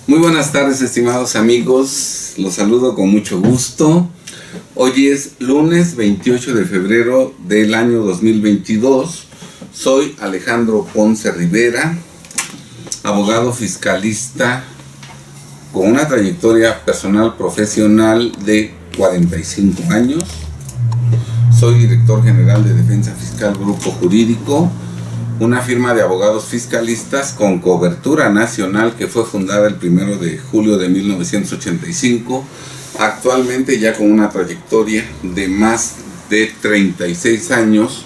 Muy buenas tardes, estimados amigos, los saludo con mucho gusto. Hoy es lunes 28 de febrero del año 2022. Soy Alejandro Ponce Rivera, abogado fiscalista con una trayectoria personal profesional de 45 años. Soy director general de Defensa Fiscal Grupo Jurídico, una firma de abogados fiscalistas con cobertura nacional que fue fundada el 1 de julio de 1985, actualmente ya con una trayectoria de más de 36 años,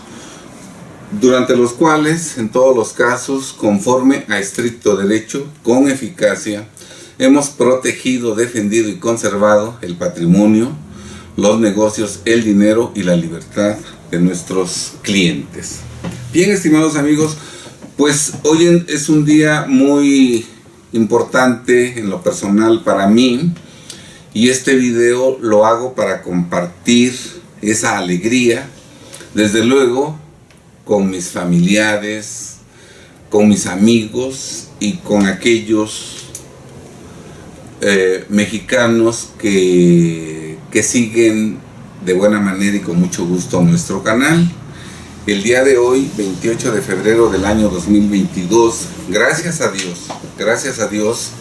durante los cuales, en todos los casos, conforme a estricto derecho, con eficacia, hemos protegido, defendido y conservado el patrimonio, los negocios, el dinero y la libertad de nuestros clientes. Bien, estimados amigos, pues hoy es un día muy importante en lo personal para mí, y este video lo hago para compartir esa alegría, desde luego, con mis familiares, con mis amigos y con aquellos mexicanos que siguen de buena manera y con mucho gusto nuestro canal. El día de hoy, 28 de febrero del año 2022, gracias a Dios,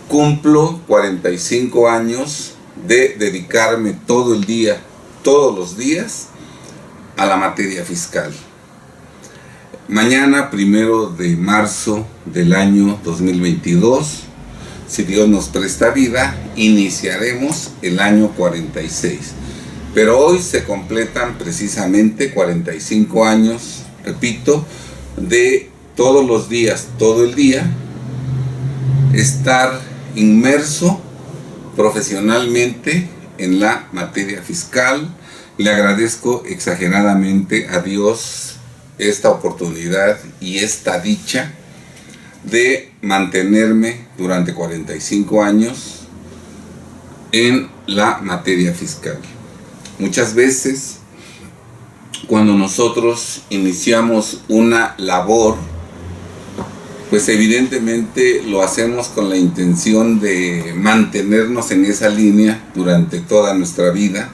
cumplo 45 años de dedicarme todo el día, todos los días, a la materia fiscal. Mañana, 1 de marzo del año 2022, si Dios nos presta vida, iniciaremos el año 46. Pero hoy se completan precisamente 45 años, repito, de todos los días, todo el día, estar inmerso profesionalmente en la materia fiscal. Le agradezco exageradamente a Dios esta oportunidad y esta dicha de mantenerme durante 45 años en la materia fiscal. Muchas veces, cuando nosotros iniciamos una labor, pues evidentemente lo hacemos con la intención de mantenernos en esa línea durante toda nuestra vida.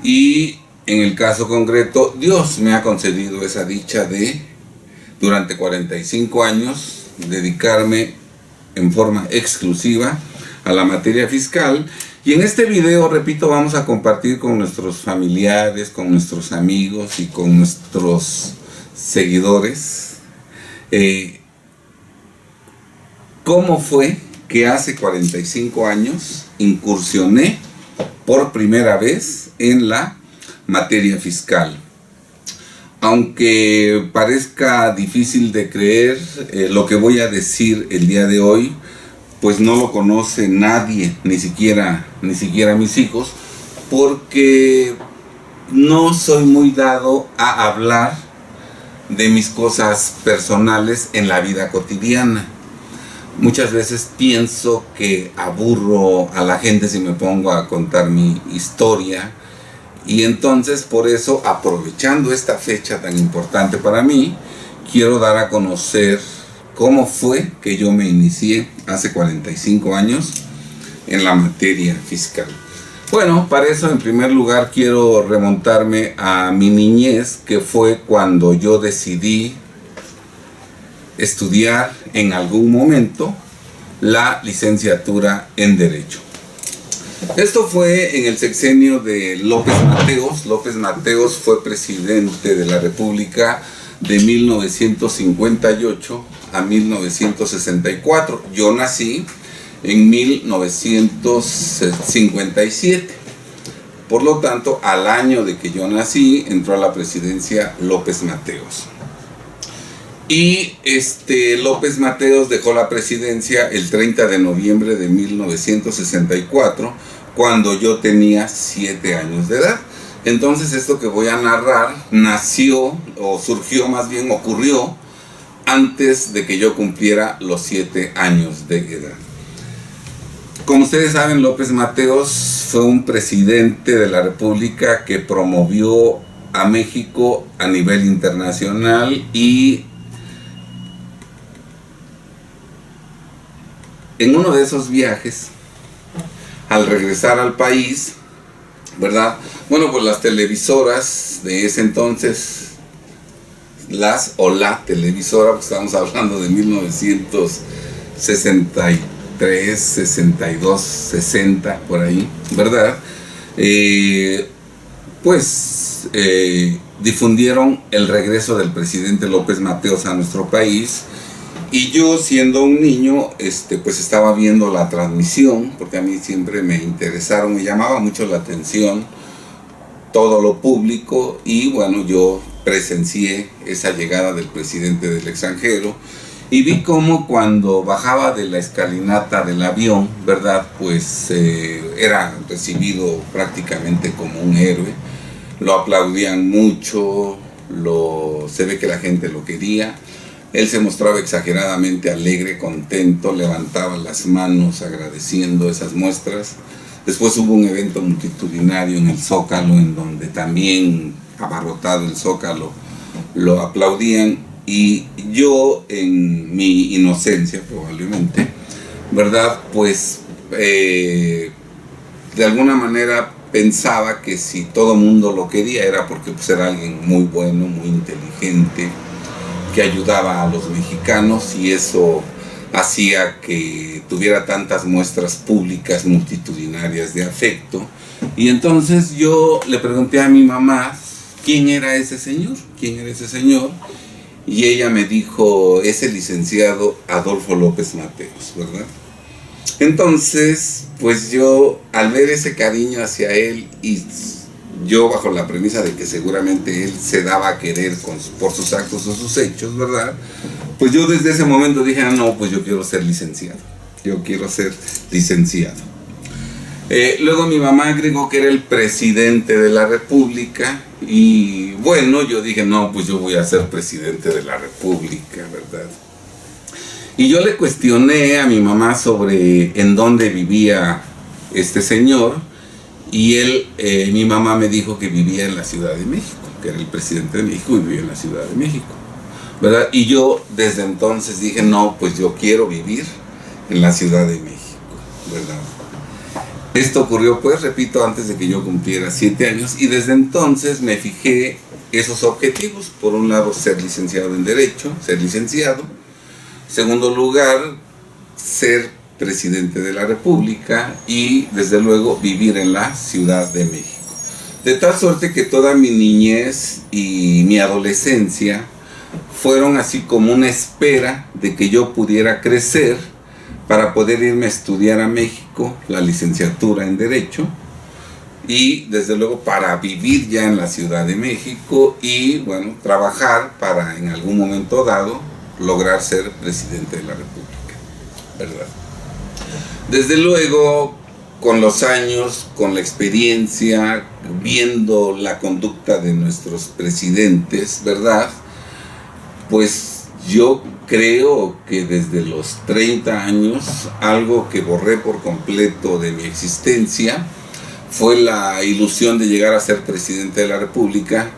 Y en el caso concreto, Dios me ha concedido esa dicha de, durante 45 años, dedicarme en forma exclusiva a la materia fiscal. Y en este video, repito, vamos a compartir con nuestros familiares, con nuestros amigos y con nuestros seguidores cómo fue que hace 45 años incursioné por primera vez en la materia fiscal. Aunque parezca difícil de creer, lo que voy a decir el día de hoy, pues no lo conoce nadie, ni siquiera mis hijos, porque no soy muy dado a hablar de mis cosas personales en la vida cotidiana. Muchas veces pienso que aburro a la gente si me pongo a contar mi historia, y entonces por eso, aprovechando esta fecha tan importante para mí, quiero dar a conocer cómo fue que yo me inicié hace 45 años en la materia fiscal. Bueno, para eso en primer lugar quiero remontarme a mi niñez, que fue cuando yo decidí estudiar en algún momento la licenciatura en Derecho. Esto fue en el sexenio de López Mateos. López Mateos fue presidente de la República de 1958 a 1964. Yo nací en 1957. Por lo tanto, al año de que yo nací, entró a la presidencia López Mateos. Y López Mateos dejó la presidencia el 30 de noviembre de 1964, cuando yo tenía 7 años de edad. Entonces esto que voy a narrar ocurrió antes de que yo cumpliera los 7 años de edad. Como ustedes saben, López Mateos fue un presidente de la República que promovió a México a nivel internacional y en uno de esos viajes, al regresar al país, ¿verdad? Bueno, pues las televisoras de ese entonces, la televisora, pues estamos hablando de 1963, 62, 60, por ahí, ¿verdad? Difundieron el regreso del presidente López Mateos a nuestro país, y yo, siendo un niño, pues estaba viendo la transmisión, porque a mí siempre me interesaron, me llamaba mucho la atención todo lo público, y bueno, yo presencié esa llegada del presidente del extranjero, y vi cómo cuando bajaba de la escalinata del avión, ¿verdad? Pues era recibido prácticamente como un héroe, lo aplaudían mucho, se ve que la gente lo quería. Él se mostraba exageradamente alegre, contento, levantaba las manos agradeciendo esas muestras. Después hubo un evento multitudinario en el Zócalo, en donde también, abarrotado el Zócalo, lo aplaudían, y yo, en mi inocencia probablemente, ¿verdad? Pues de alguna manera pensaba que si todo mundo lo quería era porque pues era alguien muy bueno, muy inteligente, que ayudaba a los mexicanos, y eso hacía que tuviera tantas muestras públicas multitudinarias de afecto. Y entonces yo le pregunté a mi mamá, ¿quién era ese señor? ¿Quién era ese señor? Y ella me dijo, es el licenciado Adolfo López Mateos, ¿verdad? Entonces, pues yo, al ver ese cariño hacia él, y yo bajo la premisa de que seguramente él se daba a querer por sus actos o sus hechos, ¿verdad? Pues yo desde ese momento dije, no, pues yo quiero ser licenciado. Yo quiero ser licenciado. Luego mi mamá agregó que era el presidente de la República, y bueno, yo dije, no, pues yo voy a ser presidente de la República, ¿verdad? Y yo le cuestioné a mi mamá sobre en dónde vivía este señor, y mi mamá me dijo que vivía en la Ciudad de México, que era el presidente de México y vivía en la Ciudad de México, ¿verdad? Y yo desde entonces dije, no, pues yo quiero vivir en la Ciudad de México, ¿verdad? Esto ocurrió, pues, repito, antes de que yo cumpliera 7 años, y desde entonces me fijé esos objetivos. Por un lado, ser licenciado en Derecho, ser licenciado. Segundo lugar, ser presidente de la República, y desde luego vivir en la Ciudad de México. De tal suerte que toda mi niñez y mi adolescencia fueron así como una espera de que yo pudiera crecer para poder irme a estudiar a México la licenciatura en Derecho, y desde luego para vivir ya en la Ciudad de México y bueno, trabajar para en algún momento dado lograr ser presidente de la República, ¿verdad? Desde luego, con los años, con la experiencia, viendo la conducta de nuestros presidentes, ¿verdad? Pues yo creo que desde los 30 años, algo que borré por completo de mi existencia fue la ilusión de llegar a ser presidente de la República,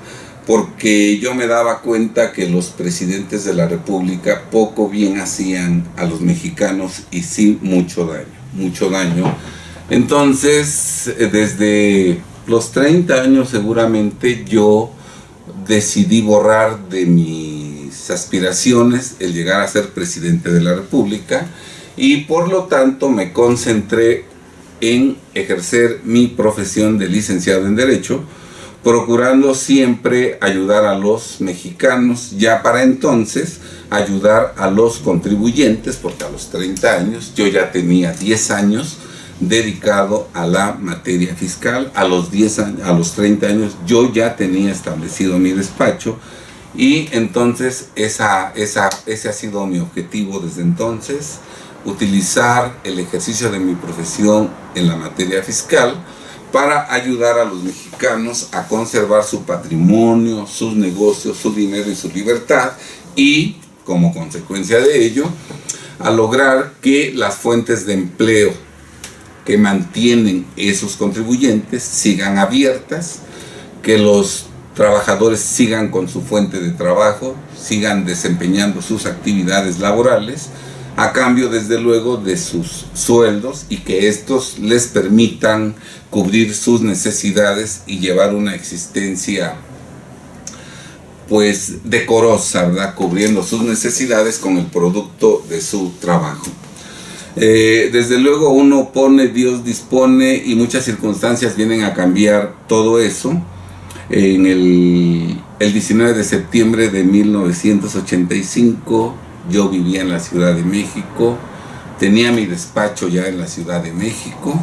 porque yo me daba cuenta que los presidentes de la República poco bien hacían a los mexicanos, y sí mucho daño. Entonces, desde los 30 años seguramente yo decidí borrar de mis aspiraciones el llegar a ser presidente de la República, y por lo tanto me concentré en ejercer mi profesión de licenciado en Derecho, procurando siempre ayudar a los mexicanos, ya para entonces ayudar a los contribuyentes, porque a los 30 años yo ya tenía 10 años dedicado a la materia fiscal. A los 30 años yo ya tenía establecido mi despacho, y entonces ese ha sido mi objetivo desde entonces, utilizar el ejercicio de mi profesión en la materia fiscal para ayudar a los mexicanos a conservar su patrimonio, sus negocios, su dinero y su libertad, y como consecuencia de ello, a lograr que las fuentes de empleo que mantienen esos contribuyentes sigan abiertas, que los trabajadores sigan con su fuente de trabajo, sigan desempeñando sus actividades laborales, a cambio desde luego de sus sueldos y que estos les permitan cubrir sus necesidades y llevar una existencia pues decorosa, ¿verdad? Cubriendo sus necesidades con el producto de su trabajo. Desde luego uno pone, Dios dispone y muchas circunstancias vienen a cambiar todo eso. En el 19 de septiembre de 1985 yo vivía en la Ciudad de México, tenía mi despacho ya en la Ciudad de México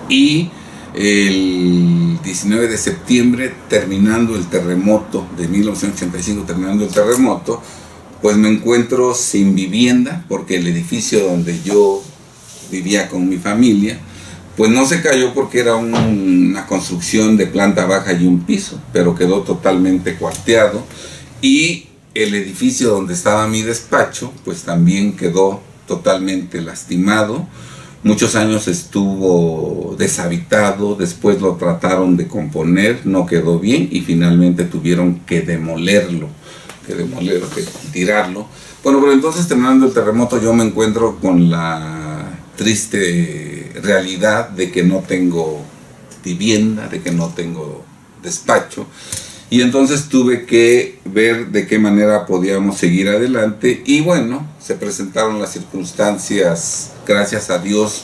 y el 19 de septiembre, terminando el terremoto de 1985, pues me encuentro sin vivienda porque el edificio donde yo vivía con mi familia pues no se cayó porque era una construcción de planta baja y un piso, pero quedó totalmente cuarteado, y el edificio donde estaba mi despacho pues también quedó totalmente lastimado. Muchos años estuvo deshabitado, después lo trataron de componer, no quedó bien y finalmente tuvieron que demolerlo, que tirarlo. Bueno, pero entonces, terminando el terremoto, yo me encuentro con la triste realidad de que no tengo vivienda, de que no tengo despacho, y entonces tuve que ver de qué manera podíamos seguir adelante. Y bueno, se presentaron las circunstancias, gracias a Dios,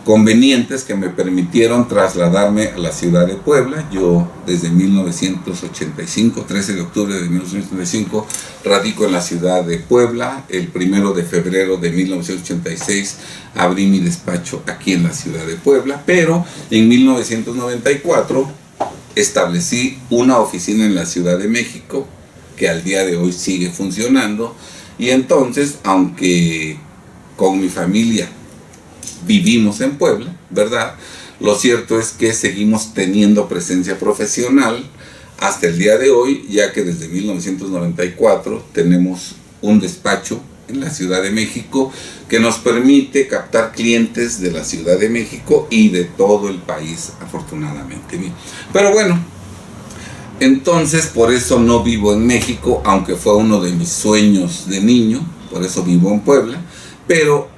convenientes, que me permitieron trasladarme a la ciudad de Puebla. Yo desde 1985, 13 de octubre de 1985, radico en la ciudad de Puebla. El 1 de febrero de 1986 abrí mi despacho aquí en la ciudad de Puebla, pero en 1994 establecí una oficina en la Ciudad de México que al día de hoy sigue funcionando. Y entonces, aunque con mi familia vivimos en Puebla, ¿verdad?, lo cierto es que seguimos teniendo presencia profesional hasta el día de hoy, ya que desde 1994 tenemos un despacho en la Ciudad de México que nos permite captar clientes de la Ciudad de México y de todo el país, afortunadamente. Pero bueno, entonces por eso no vivo en México, aunque fue uno de mis sueños de niño, por eso vivo en Puebla, pero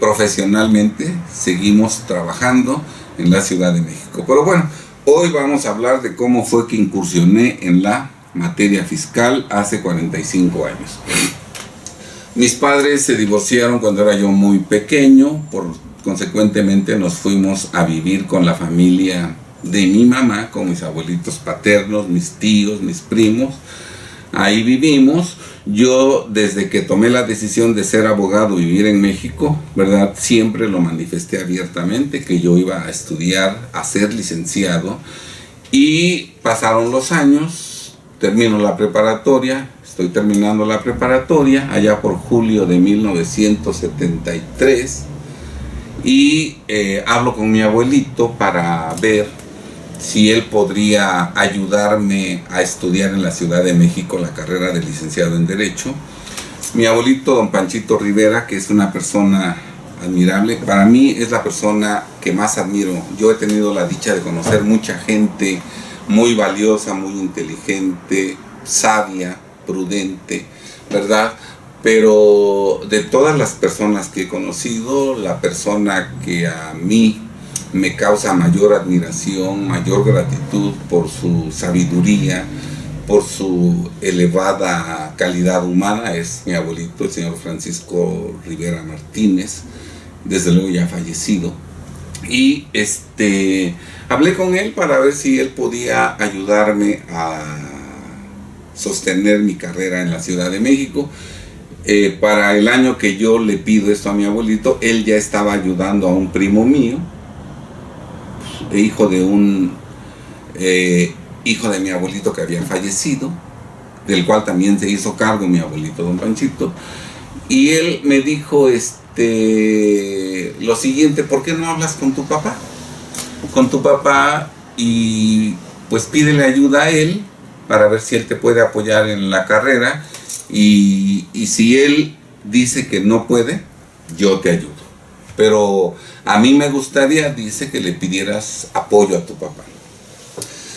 profesionalmente seguimos trabajando en la Ciudad de México. Pero bueno, hoy vamos a hablar de cómo fue que incursioné en la materia fiscal hace 45 años. Mis padres se divorciaron cuando era yo muy pequeño, consecuentemente nos fuimos a vivir con la familia de mi mamá, con mis abuelitos paternos, mis tíos, mis primos. Ahí vivimos. Yo, desde que tomé la decisión de ser abogado y vivir en México, ¿verdad?, siempre lo manifesté abiertamente, que yo iba a estudiar, a ser licenciado. Y pasaron los años, termino la preparatoria, estoy terminando la preparatoria allá por julio de 1973, y hablo con mi abuelito para ver si él podría ayudarme a estudiar en la Ciudad de México la carrera de licenciado en Derecho. Mi abuelito, don Panchito Rivera, que es una persona admirable, para mí es la persona que más admiro. Yo he tenido la dicha de conocer mucha gente muy valiosa, muy inteligente, sabia, prudente, ¿verdad? Pero de todas las personas que he conocido, la persona que a mí me causa mayor admiración, mayor gratitud por su sabiduría, por su elevada calidad humana, es mi abuelito, el señor Francisco Rivera Martínez, desde luego ya fallecido. Y hablé con él para ver si él podía ayudarme a sostener mi carrera en la Ciudad de México. Para el año que yo le pido esto a mi abuelito, él ya estaba ayudando a un primo mío, hijo de mi abuelito que había fallecido, del cual también se hizo cargo mi abuelito don Panchito, y él me dijo lo siguiente: ¿por qué no hablas con tu papá? Y pues pídele ayuda a él para ver si él te puede apoyar en la carrera, y si él dice que no puede, yo te ayudo. Pero a mí me gustaría, dice, que le pidieras apoyo a tu papá.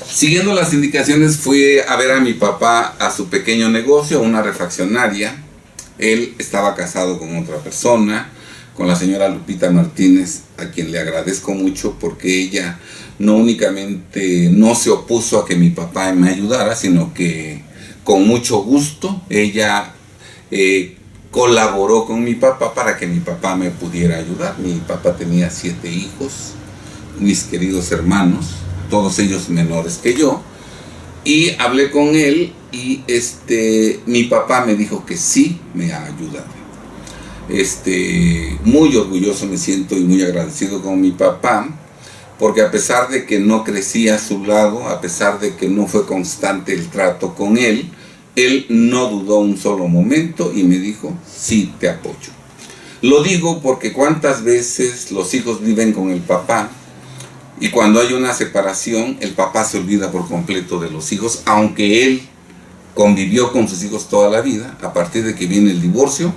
Siguiendo las indicaciones, fui a ver a mi papá a su pequeño negocio, una refaccionaria, Él estaba casado con otra persona, con la señora Lupita Martínez, a quien le agradezco mucho porque ella no únicamente no se opuso a que mi papá me ayudara, sino que con mucho gusto ella colaboró con mi papá para que mi papá me pudiera ayudar. Mi papá tenía 7 hijos, mis queridos hermanos, todos ellos menores que yo, y hablé con él y mi papá me dijo que sí me ayudaba. Muy orgulloso me siento y muy agradecido con mi papá, porque a pesar de que no crecí a su lado, a pesar de que no fue constante el trato con él no dudó un solo momento y me dijo, sí, te apoyo. Lo digo porque cuántas veces los hijos viven con el papá y cuando hay una separación, el papá se olvida por completo de los hijos, aunque él convivió con sus hijos toda la vida. A partir de que viene el divorcio,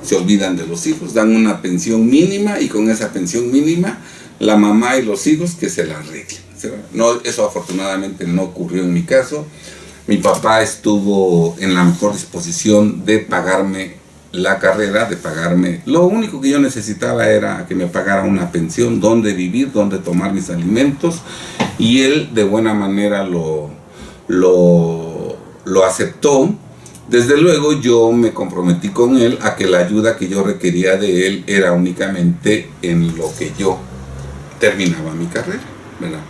se olvidan de los hijos, dan una pensión mínima y con esa pensión mínima, la mamá y los hijos que se la arreglen. No, eso afortunadamente no ocurrió en mi caso. Mi papá estuvo en la mejor disposición de pagarme la carrera, de pagarme. Lo único que yo necesitaba era que me pagara una pensión, dónde vivir, dónde tomar mis alimentos, y él de buena manera lo aceptó. Desde luego yo me comprometí con él a que la ayuda que yo requería de él era únicamente en lo que yo terminaba mi carrera, ¿verdad?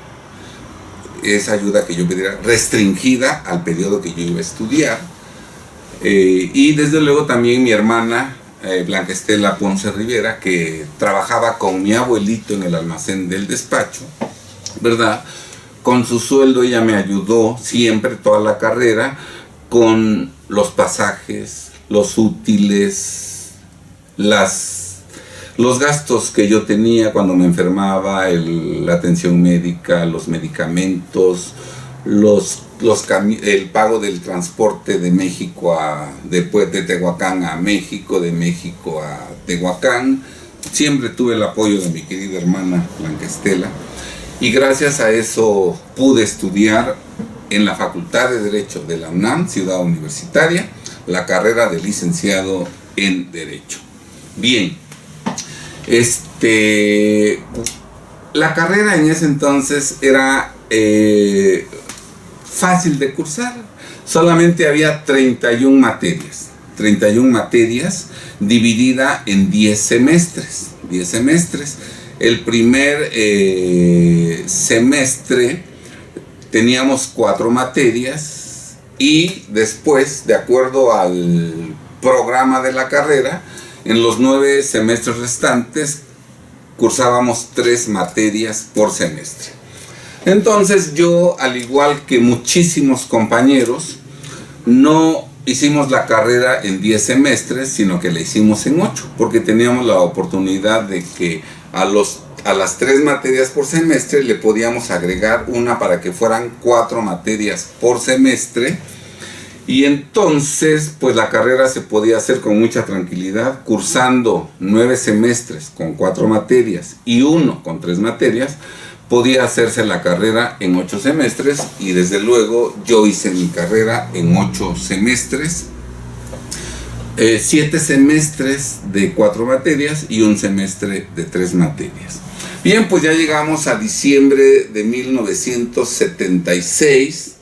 Esa ayuda que yo pediera restringida al periodo que yo iba a estudiar. Y desde luego también mi hermana Blanca Estela Ponce Rivera, que trabajaba con mi abuelito en el almacén del despacho, ¿verdad? Con su sueldo ella me ayudó siempre toda la carrera con los pasajes, los útiles, los gastos que yo tenía cuando me enfermaba, la atención médica, los medicamentos, el pago del transporte de México de Tehuacán a México, de México a Tehuacán. Siempre tuve el apoyo de mi querida hermana Blanca Estela y gracias a eso pude estudiar en la Facultad de Derecho de la UNAM, Ciudad Universitaria, la carrera de licenciado en Derecho. Bien, la carrera en ese entonces era fácil de cursar. Solamente había 31 materias dividida en 10 semestres. El primer semestre teníamos 4 materias y después, de acuerdo al programa de la carrera, en los 9 semestres restantes cursábamos 3 materias por semestre. Entonces yo, al igual que muchísimos compañeros, no hicimos la carrera en 10 semestres, sino que la hicimos en 8, porque teníamos la oportunidad de que a las 3 materias por semestre le podíamos agregar una para que fueran 4 materias por semestre. Y entonces, pues la carrera se podía hacer con mucha tranquilidad, cursando 9 semestres con 4 materias y 1 con 3 materias. Podía hacerse la carrera en 8 semestres y desde luego yo hice mi carrera en 8 semestres, 7 semestres de 4 materias y 1 semestre de 3 materias. Bien, pues ya llegamos a diciembre de 1976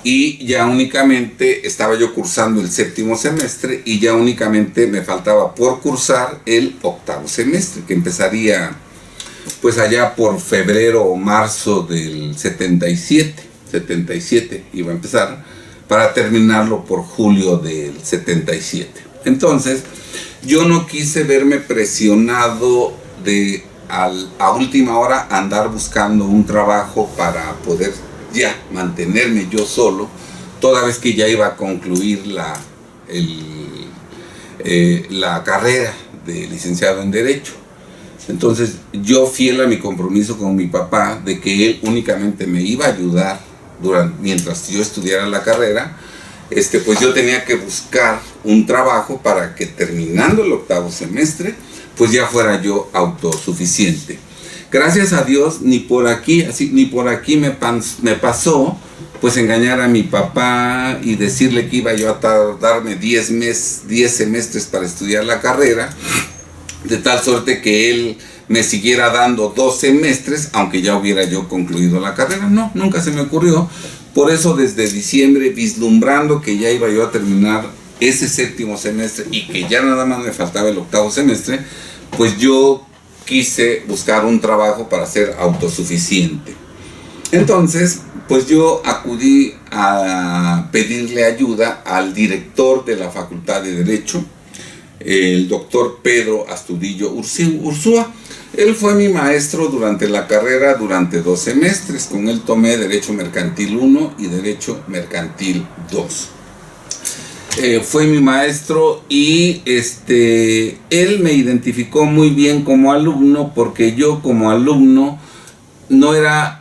y ya únicamente estaba yo cursando el 7º semestre y ya únicamente me faltaba por cursar el 8º semestre, que empezaría pues allá por febrero o marzo del 77 iba a empezar, para terminarlo por julio del 77. Entonces yo no quise verme presionado a última hora andar buscando un trabajo para poder ya mantenerme yo solo, toda vez que ya iba a concluir la carrera de licenciado en Derecho. Entonces yo, fiel a mi compromiso con mi papá de que él únicamente me iba a ayudar mientras yo estudiara la carrera, pues yo tenía que buscar un trabajo para que terminando el 8º semestre pues ya fuera yo autosuficiente. Gracias a Dios ni por aquí me pasó pues engañar a mi papá y decirle que iba yo a tardarme 10 semestres para estudiar la carrera, de tal suerte que él me siguiera dando 2 semestres, aunque ya hubiera yo concluido la carrera. No, nunca se me ocurrió. Por eso desde diciembre, vislumbrando que ya iba yo a terminar ese 7º semestre y que ya nada más me faltaba el 8º semestre, pues yo quise buscar un trabajo para ser autosuficiente. Entonces, pues yo acudí a pedirle ayuda al director de la Facultad de Derecho, el doctor Pedro Astudillo Ursúa. Él fue mi maestro durante la carrera durante 2 semestres. Con él tomé Derecho Mercantil 1 y Derecho Mercantil 2. Fue mi maestro y él me identificó muy bien como alumno, porque yo como alumno no era,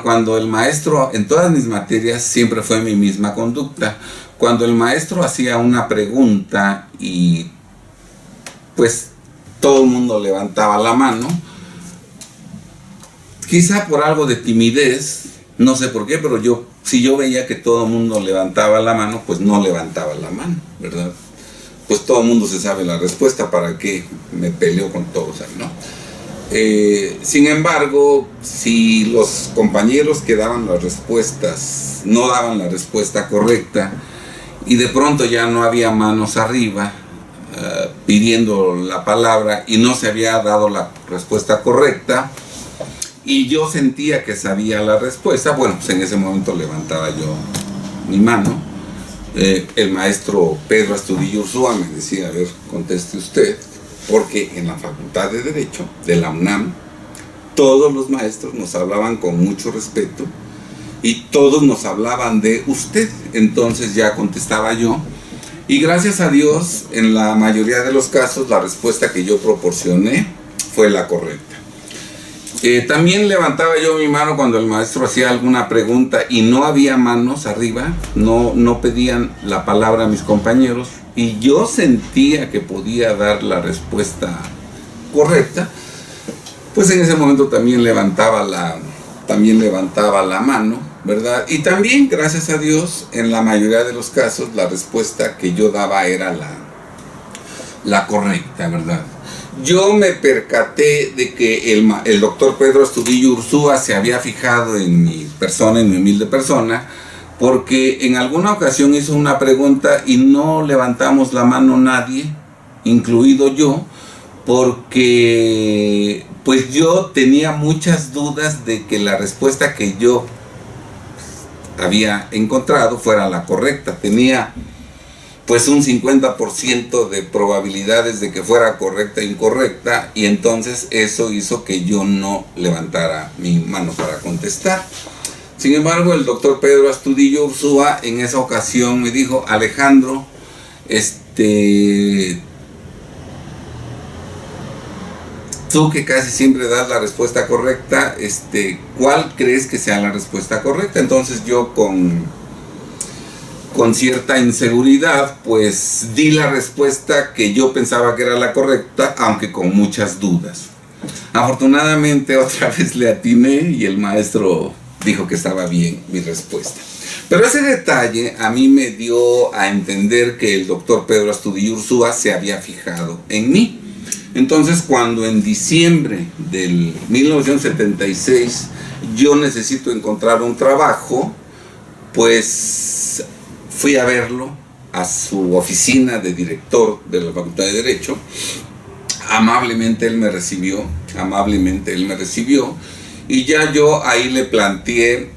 cuando el maestro, en todas mis materias siempre fue mi misma conducta. Cuando el maestro hacía una pregunta y pues todo el mundo levantaba la mano, quizá por algo de timidez, no sé por qué, pero si yo veía que todo el mundo levantaba la mano, pues no levantaba la mano, ¿verdad? Pues todo el mundo se sabe la respuesta, ¿para qué me peleo con todos, ¿no? Sin embargo, si los compañeros que daban las respuestas no daban la respuesta correcta y de pronto ya no había manos arriba pidiendo la palabra y no se había dado la respuesta correcta y yo sentía que sabía la respuesta, bueno, pues en ese momento levantaba yo mi mano. El maestro Pedro Astudillo Ursúa me decía: a ver, conteste usted, porque en la Facultad de Derecho de la UNAM todos los maestros nos hablaban con mucho respeto y todos nos hablaban de usted. Entonces ya contestaba yo y gracias a Dios en la mayoría de los casos la respuesta que yo proporcioné fue la correcta. También levantaba yo mi mano cuando el maestro hacía alguna pregunta y no había manos arriba, no pedían la palabra a mis compañeros y yo sentía que podía dar la respuesta correcta, pues en ese momento también levantaba la mano, ¿verdad? Y también, gracias a Dios, en la mayoría de los casos la respuesta que yo daba era la correcta, ¿verdad? Yo me percaté de que el doctor Pedro Astudillo Ursúa se había fijado en mi persona, en mi humilde persona, porque en alguna ocasión hizo una pregunta y no levantamos la mano nadie, incluido yo, porque pues yo tenía muchas dudas de que la respuesta que yo había encontrado fuera la correcta. Tenía pues un 50% de probabilidades de que fuera correcta e incorrecta, y entonces eso hizo que yo no levantara mi mano para contestar. Sin embargo, el doctor Pedro Astudillo Ursúa en esa ocasión me dijo: Alejandro, tú que casi siempre das la respuesta correcta, ¿cuál crees que sea la respuesta correcta? Entonces yo con cierta inseguridad, pues di la respuesta que yo pensaba que era la correcta, aunque con muchas dudas. Afortunadamente otra vez le atiné y el maestro dijo que estaba bien mi respuesta. Pero ese detalle a mí me dio a entender que el doctor Pedro Astudillo Ursúa se había fijado en mí. Entonces, cuando en diciembre del 1976 yo necesito encontrar un trabajo, pues fui a verlo a su oficina de director de la Facultad de Derecho. Amablemente él me recibió, y ya yo ahí le planteé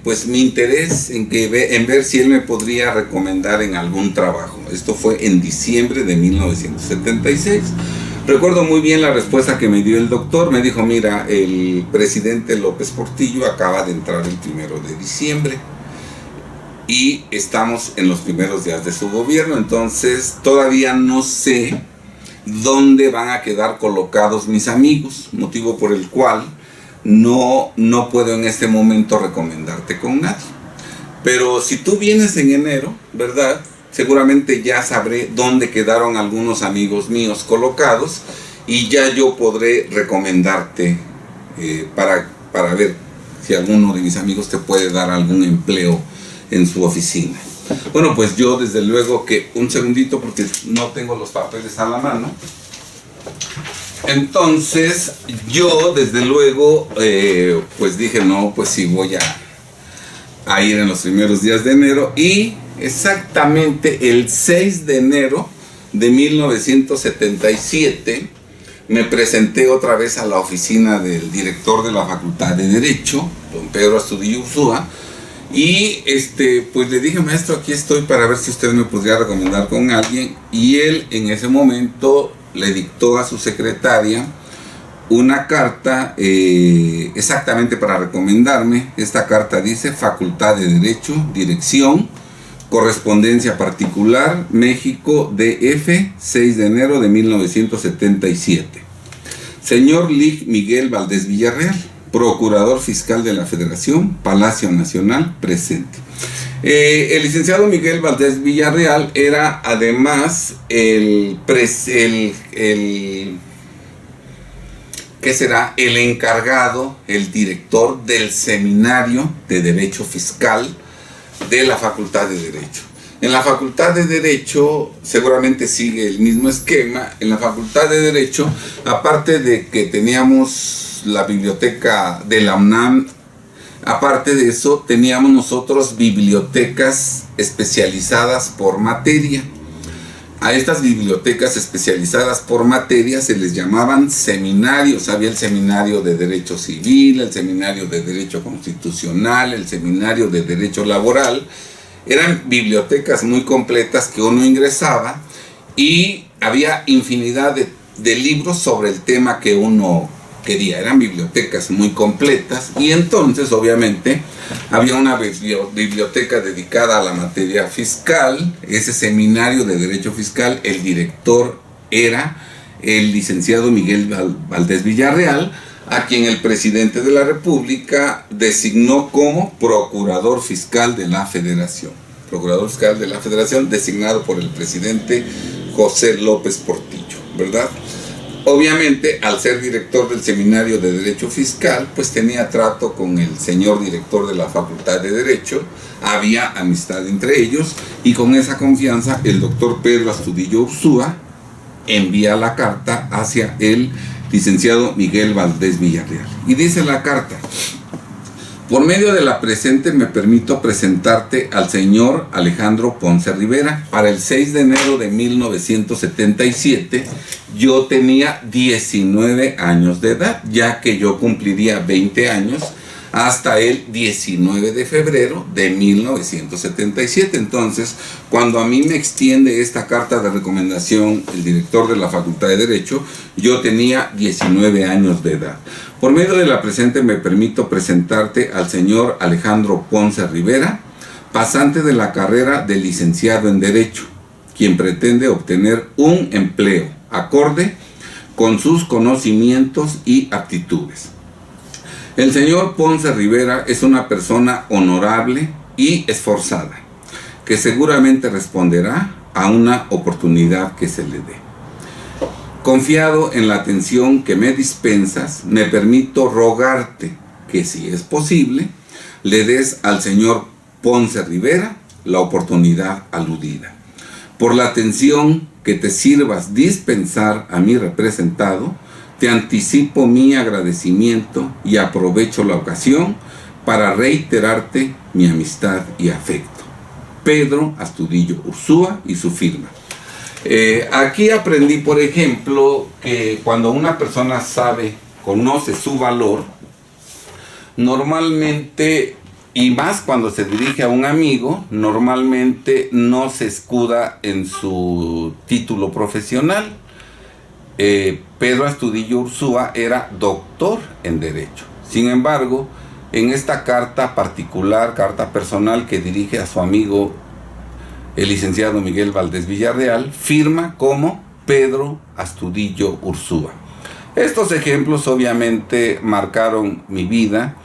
pues mi interés en ver si él me podría recomendar en algún trabajo. Esto fue en diciembre de 1976. Recuerdo muy bien la respuesta que me dio el doctor. Me dijo: mira, el presidente López Portillo acaba de entrar el 1 de diciembre y estamos en los primeros días de su gobierno, entonces todavía no sé dónde van a quedar colocados mis amigos, motivo por el cual no puedo en este momento recomendarte con nadie. Pero si tú vienes en enero, ¿verdad?, seguramente ya sabré dónde quedaron algunos amigos míos colocados y ya yo podré recomendarte para ver si alguno de mis amigos te puede dar algún empleo en su oficina. Bueno, pues yo desde luego que, un segundito porque no tengo los papeles a la mano. Entonces yo desde luego pues dije, no, pues sí voy a ir en los primeros días de enero, y exactamente el 6 de enero de 1977 me presenté otra vez a la oficina del director de la Facultad de Derecho, don Pedro Astudillo Ursúa, y pues le dije, maestro, aquí estoy para ver si usted me podría recomendar con alguien, y él en ese momento le dictó a su secretaria una carta exactamente para recomendarme. Esta carta dice: Facultad de Derecho, dirección, correspondencia particular, México, DF, 6 de enero de 1977. Señor Lig Miguel Valdés Villarreal, Procurador Fiscal de la Federación, Palacio Nacional, presente. El licenciado Miguel Valdés Villarreal era además el encargado, el director del Seminario de Derecho Fiscal de la Facultad de Derecho. En la Facultad de Derecho seguramente sigue el mismo esquema. En la Facultad de Derecho, aparte de que teníamos la biblioteca de la UNAM, aparte de eso, teníamos nosotros bibliotecas especializadas por materia. A estas bibliotecas especializadas por materia se les llamaban seminarios. Había el seminario de Derecho Civil, el seminario de Derecho Constitucional, el seminario de Derecho Laboral. Eran bibliotecas muy completas que uno ingresaba y había infinidad de libros sobre el tema que uno quería. Eran bibliotecas muy completas, y entonces obviamente había una biblioteca dedicada a la materia fiscal. Ese seminario de Derecho Fiscal, el director era el licenciado Miguel Valdés Villarreal, a quien el presidente de la República designó como Procurador Fiscal de la Federación. Procurador Fiscal de la Federación designado por el presidente José López Portillo, ¿verdad? Obviamente, al ser director del Seminario de Derecho Fiscal, pues tenía trato con el señor director de la Facultad de Derecho, había amistad entre ellos, y con esa confianza el doctor Pedro Astudillo Ursúa envía la carta hacia el licenciado Miguel Valdés Villarreal. Y dice la carta: por medio de la presente me permito presentarte al señor Alejandro Ponce Rivera. Para el 6 de enero de 1977 yo tenía 19 años de edad, ya que yo cumpliría 20 años hasta el 19 de febrero de 1977. Entonces, cuando a mí me extiende esta carta de recomendación el director de la Facultad de Derecho, yo tenía 19 años de edad. Por medio de la presente me permito presentarte al señor Alejandro Ponce Rivera, pasante de la carrera de licenciado en Derecho, quien pretende obtener un empleo acorde con sus conocimientos y aptitudes. El señor Ponce Rivera es una persona honorable y esforzada, que seguramente responderá a una oportunidad que se le dé. Confiado en la atención que me dispensas, me permito rogarte que, si es posible, le des al señor Ponce Rivera la oportunidad aludida. Por la atención que te sirvas dispensar a mi representado, te anticipo mi agradecimiento y aprovecho la ocasión para reiterarte mi amistad y afecto. Pedro Astudillo Ursúa, y su firma. Aquí aprendí, por ejemplo, que cuando una persona conoce su valor, normalmente, y más cuando se dirige a un amigo, normalmente no se escuda en su título profesional. Pedro Astudillo Ursúa era doctor en Derecho. Sin embargo, en esta carta particular, carta personal que dirige a su amigo el licenciado Miguel Valdés Villarreal, firma como Pedro Astudillo Ursúa. Estos ejemplos obviamente marcaron mi vida,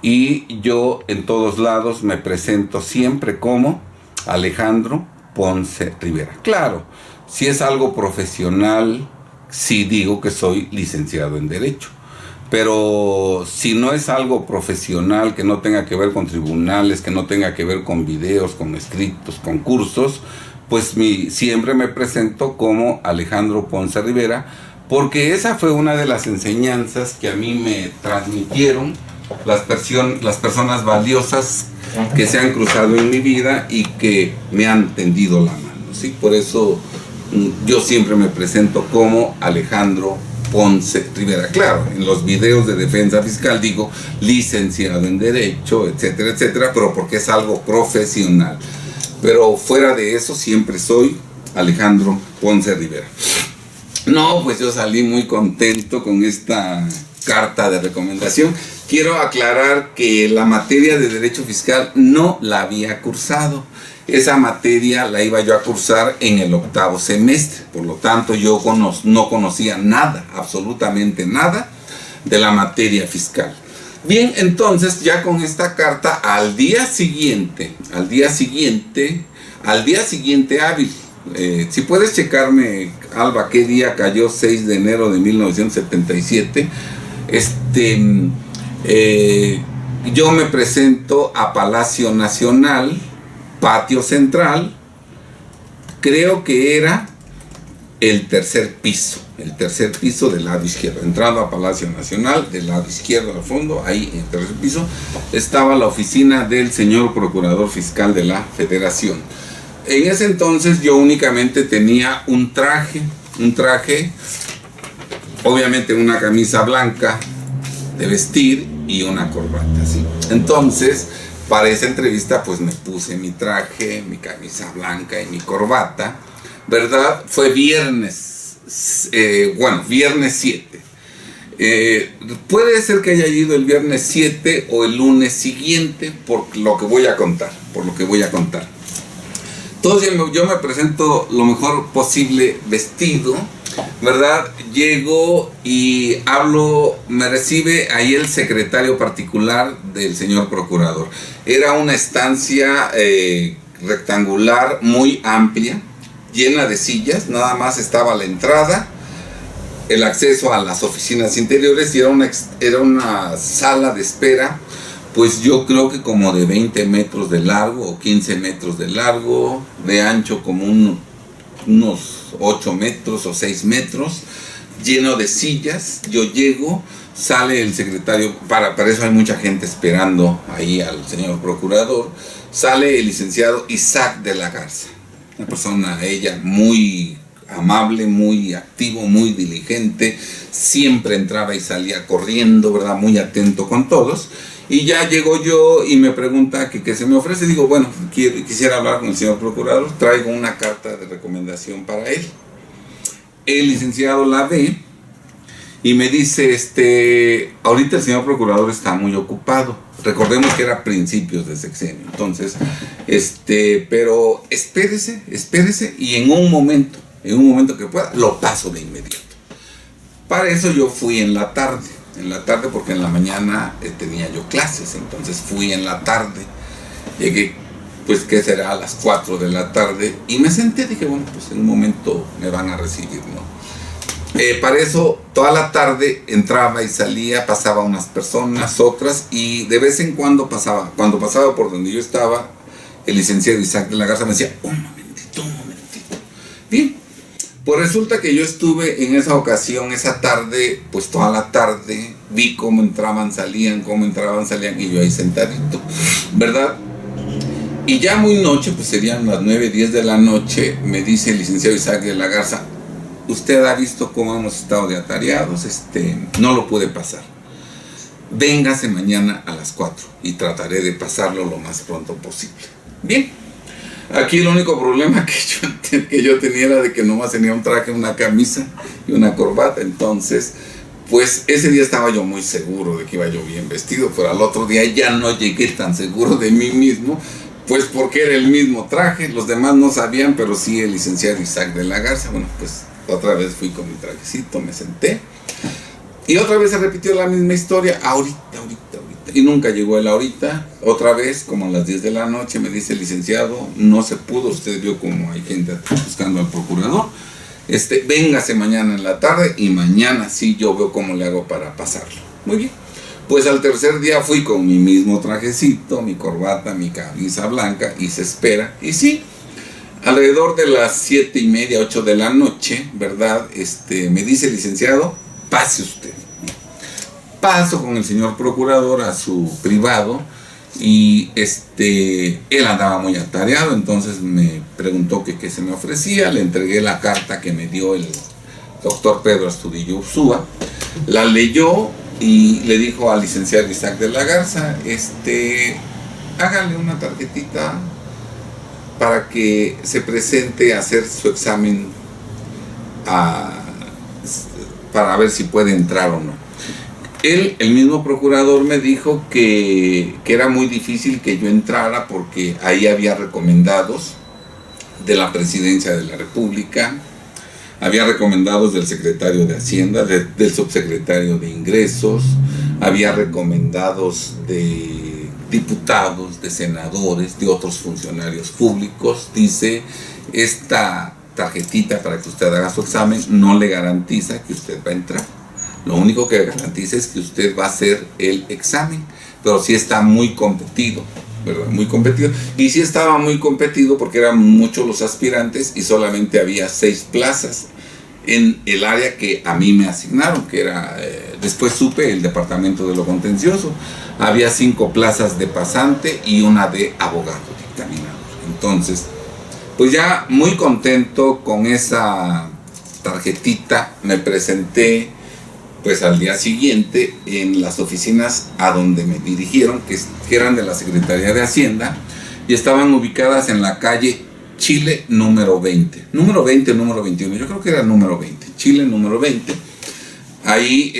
y yo en todos lados me presento siempre como Alejandro Ponce Rivera. Claro, si es algo profesional, sí digo que soy licenciado en Derecho. pero si no es algo profesional, que no tenga que ver con tribunales, que no tenga que ver con videos, con escritos, con cursos, pues siempre me presento como Alejandro Ponce Rivera, porque esa fue una de las enseñanzas que a mí me transmitieron las personas valiosas que se han cruzado en mi vida y que me han tendido la mano, ¿sí? Por eso yo siempre me presento como Alejandro Ponce Rivera. Claro, en los videos de defensa fiscal digo licenciado en Derecho, etcétera, etcétera, pero porque es algo profesional. Pero fuera de eso siempre soy Alejandro Ponce Rivera. No, pues yo salí muy contento con esta carta de recomendación. Quiero aclarar que la materia de Derecho Fiscal no la había cursado. Esa materia la iba yo a cursar en el 8º semestre. Por lo tanto, yo no conocía nada, absolutamente nada, de la materia fiscal. Bien, entonces ya con esta carta, al día siguiente hábil, si puedes checarme, Alba, qué día cayó 6 de enero de 1977, yo me presento a Palacio Nacional, Patio Central, creo que era el tercer piso del lado izquierdo, entrando a Palacio Nacional, del lado izquierdo al fondo, ahí en el tercer piso, estaba la oficina del señor Procurador Fiscal de la Federación. En ese entonces yo únicamente tenía un traje, obviamente una camisa blanca de vestir y una corbata, ¿sí? Entonces, para esa entrevista pues me puse mi traje, mi camisa blanca y mi corbata, ¿verdad? Fue viernes 7. Puede ser que haya ido el viernes 7 o el lunes siguiente, por lo que voy a contar. Entonces yo me presento lo mejor posible vestido, ¿verdad? Llego y hablo, me recibe ahí el secretario particular del señor procurador. Era una estancia rectangular muy amplia, llena de sillas, nada más estaba la entrada, el acceso a las oficinas interiores, y era una sala de espera, pues yo creo que como de 20 metros de largo o 15 metros de largo, de ancho como unos 8 metros o 6 metros, lleno de sillas. Yo llego, sale el secretario, para eso hay mucha gente esperando ahí al señor procurador, sale el licenciado Isaac de la Garza, una persona, ella muy amable, muy activo, muy diligente, siempre entraba y salía corriendo, ¿verdad? Muy atento con todos. Y ya llego yo y me pregunta que qué se me ofrece. Digo, bueno, quisiera hablar con el señor procurador, traigo una carta de recomendación para él. El licenciado la ve y me dice, ahorita el señor procurador está muy ocupado. Recordemos que era principios de sexenio. Entonces, pero espérese y en un momento que pueda, lo paso de inmediato. Para eso yo fui en la tarde porque en la mañana tenía yo clases, entonces fui en la tarde, llegué, pues que será a las 4 de la tarde, y me senté, dije, bueno, pues en un momento me van a recibir, ¿no? Para eso, toda la tarde entraba y salía, pasaba unas personas, otras, y de vez en cuando cuando pasaba por donde yo estaba, el licenciado Isaac de la Garza me decía, un momentito. Bien. Pues resulta que yo estuve en esa ocasión, esa tarde, pues toda la tarde, vi cómo entraban, salían, y yo ahí sentadito, ¿verdad? Y ya muy noche, pues serían las 9, 10 de la noche, me dice el licenciado Isaac de la Garza, usted ha visto cómo hemos estado de atareados, no lo puede pasar. Véngase mañana a las 4 y trataré de pasarlo lo más pronto posible. Bien. Aquí el único problema que yo tenía era de que nomás tenía un traje, una camisa y una corbata. Entonces, pues ese día estaba yo muy seguro de que iba yo bien vestido, pero al otro día ya no llegué tan seguro de mí mismo, pues porque era el mismo traje. Los demás no sabían, pero sí el licenciado Isaac de la Garza. Bueno, pues otra vez fui con mi trajecito, me senté. Y otra vez se repitió la misma historia, ahorita. Y nunca llegó él ahorita. Otra vez, como a las 10 de la noche, me dice el licenciado, no se pudo, usted vio como hay gente buscando al procurador. Véngase mañana en la tarde y mañana sí yo veo cómo le hago para pasarlo. Muy bien. Pues al tercer día fui con mi mismo trajecito, mi corbata, mi camisa blanca, y se espera. Y sí, alrededor de las 7:30, 8 de la noche, ¿verdad? Me dice: licenciado, pase usted. Paso con el señor procurador a su privado, y él andaba muy atareado, entonces me preguntó que qué se me ofrecía. Le entregué la carta que me dio el doctor Pedro Astudillo Ursúa, la leyó y le dijo al licenciado Isaac de la Garza: hágale una tarjetita para que se presente a hacer su examen para ver si puede entrar o no. El mismo procurador me dijo que era muy difícil que yo entrara, porque ahí había recomendados de la Presidencia de la República, había recomendados del secretario de Hacienda, del subsecretario de Ingresos, había recomendados de diputados, de senadores, de otros funcionarios públicos. Dice: esta tarjetita para que usted haga su examen no le garantiza que usted va a entrar. Lo único que garantiza es que usted va a hacer el examen, pero sí está muy competido, ¿verdad? Muy competido. Y sí estaba muy competido porque eran muchos los aspirantes y solamente había 6 plazas en el área que a mí me asignaron, que era, después supe, el departamento de lo contencioso. Había 5 plazas de pasante y una de abogado dictaminador. Entonces, pues ya muy contento con esa tarjetita, me presenté pues al día siguiente en las oficinas a donde me dirigieron, que eran de la Secretaría de Hacienda, y estaban ubicadas en la calle Chile número 20, número 21, yo creo que era número 20, Chile número 20. Ahí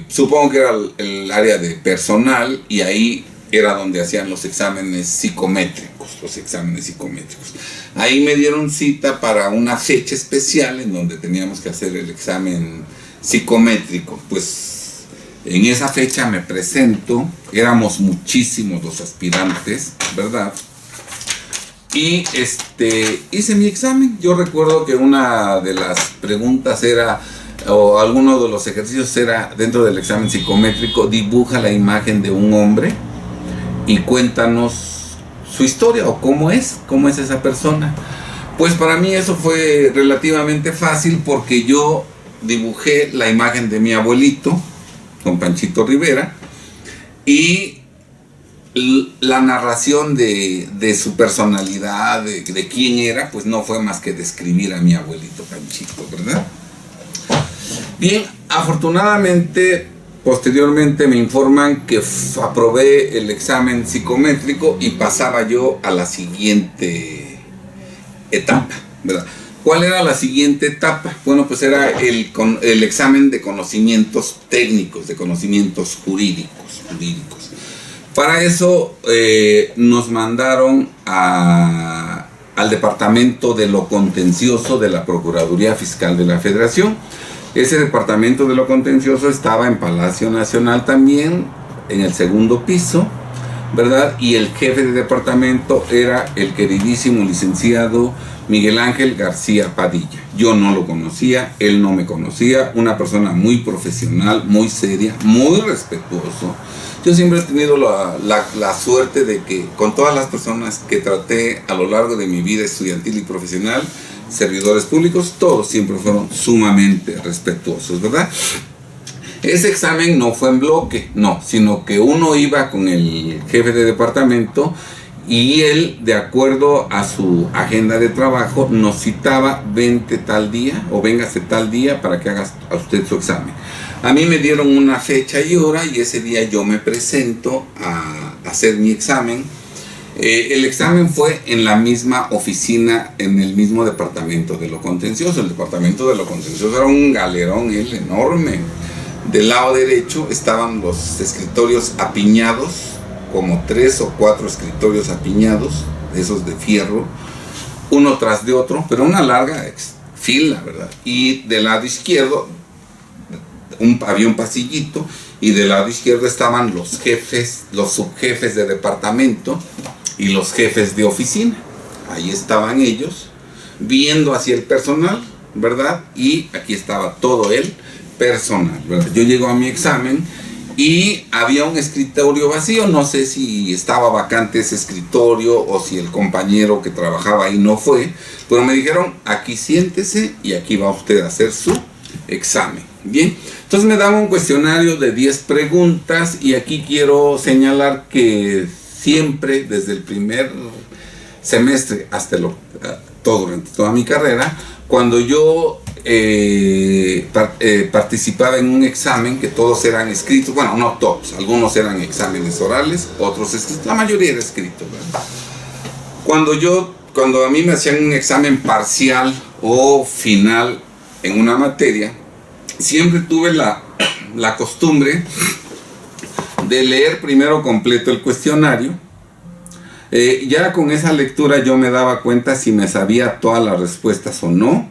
supongo que era el área de personal, y ahí era donde hacían los exámenes psicométricos. Ahí me dieron cita para una fecha especial en donde teníamos que hacer el examen psicométrico. Pues en esa fecha me presento, éramos muchísimos los aspirantes, ¿verdad? Y hice mi examen. Yo recuerdo que una de las preguntas era, o alguno de los ejercicios era, dentro del examen psicométrico: dibuja la imagen de un hombre y cuéntanos su historia, o cómo es esa persona. Pues para mí eso fue relativamente fácil, porque yo dibujé la imagen de mi abuelito, don Panchito Rivera, y la narración de su personalidad, de quién era, pues no fue más que describir a mi abuelito Panchito, ¿verdad? Bien, afortunadamente, posteriormente me informan que aprobé el examen psicométrico y pasaba yo a la siguiente etapa, ¿verdad? ¿Cuál era la siguiente etapa? Bueno, pues era el examen de conocimientos técnicos, de conocimientos jurídicos. Para eso nos mandaron al departamento de lo contencioso de la Procuraduría Fiscal de la Federación. Ese departamento de lo contencioso estaba en Palacio Nacional también, en el segundo piso, ¿verdad? Y el jefe de departamento era el queridísimo licenciado Miguel Ángel García Padilla. Yo no lo conocía, él no me conocía, una persona muy profesional, muy seria, muy respetuoso. Yo siempre he tenido la suerte de que con todas las personas que traté a lo largo de mi vida estudiantil y profesional, servidores públicos, todos siempre fueron sumamente respetuosos, ¿verdad? Ese examen no fue en bloque, no, sino que uno iba con el jefe de departamento y él, de acuerdo a su agenda de trabajo, nos citaba: vente tal día o véngase tal día para que haga a usted su examen. A mí me dieron una fecha y hora, y ese día yo me presento a hacer mi examen. El examen fue en la misma oficina, en el mismo departamento de lo contencioso. El departamento de lo contencioso era un galerón enorme. Del lado derecho estaban los escritorios apiñados, como 3 o 4 escritorios apiñados, esos de fierro, uno tras de otro, pero una larga fila, ¿verdad? Y del lado izquierdo había un pasillito, y del lado izquierdo estaban los jefes, los subjefes de departamento y los jefes de oficina. Ahí estaban ellos viendo hacia el personal, ¿verdad? Y aquí estaba todo el personal, ¿verdad? Yo llego a mi examen y había un escritorio vacío. No sé si estaba vacante ese escritorio o si el compañero que trabajaba ahí no fue, pero me dijeron: aquí siéntese y aquí va usted a hacer su examen. Bien, entonces me daba un cuestionario de 10 preguntas, y aquí quiero señalar que siempre, desde el primer semestre hasta durante toda mi carrera, cuando yo participaba en un examen, que todos eran escritos, bueno, no todos, algunos eran exámenes orales, otros escritos, la mayoría era escrito, ¿verdad? Cuando a mí me hacían un examen parcial o final en una materia, siempre tuve la costumbre de leer primero completo el cuestionario. Ya con esa lectura yo me daba cuenta si me sabía todas las respuestas o no,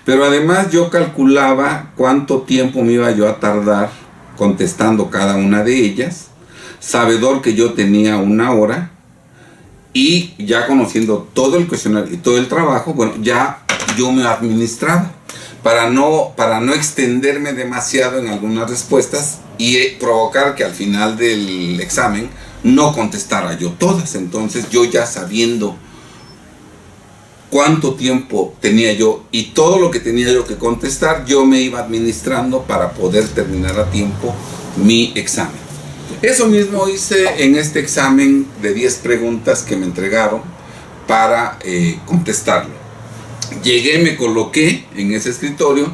pero además yo calculaba cuánto tiempo me iba yo a tardar contestando cada una de ellas, sabedor que yo tenía 1 hora, y ya conociendo todo el cuestionario y todo el trabajo, bueno, ya yo me administraba para no extenderme demasiado en algunas respuestas y provocar que al final del examen no contestara yo todas. Entonces, yo ya sabiendo cuánto tiempo tenía yo y todo lo que tenía yo que contestar, yo me iba administrando para poder terminar a tiempo mi examen. Eso mismo hice en este examen de 10 preguntas que me entregaron para contestarlo. Llegué, me coloqué en ese escritorio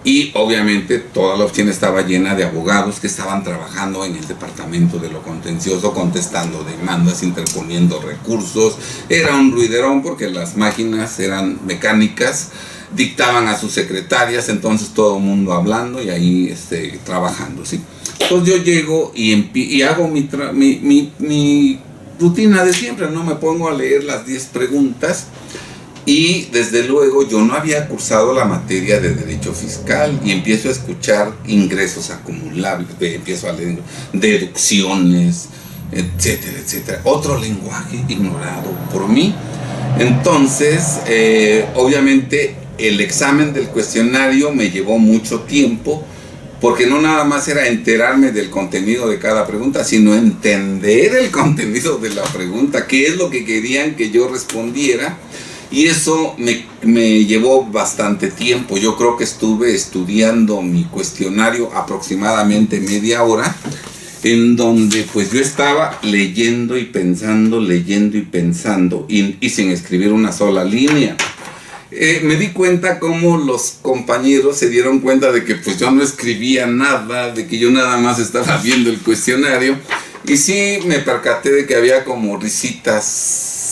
y obviamente toda la oficina estaba llena de abogados que estaban trabajando en el departamento de lo contencioso, contestando demandas, interponiendo recursos. Era un ruiderón porque las máquinas eran mecánicas, dictaban a sus secretarias, entonces todo el mundo hablando y ahí trabajando, ¿sí? Entonces yo llego y hago mi rutina de siempre, ¿no? Me pongo a leer las 10 preguntas. Y desde luego yo no había cursado la materia de derecho fiscal y empiezo a escuchar ingresos acumulables, empiezo a leer deducciones, etcétera, etcétera. Otro lenguaje ignorado por mí. Entonces, obviamente, el examen del cuestionario me llevó mucho tiempo, porque no nada más era enterarme del contenido de cada pregunta, sino entender el contenido de la pregunta, qué es lo que querían que yo respondiera. Y eso me llevó bastante tiempo. Yo creo que estuve estudiando mi cuestionario aproximadamente media hora, en donde pues yo estaba leyendo y pensando, y sin escribir una sola línea. Me di cuenta cómo los compañeros se dieron cuenta de que pues yo no escribía nada, de que yo nada más estaba viendo el cuestionario, y sí me percaté de que había como risitas,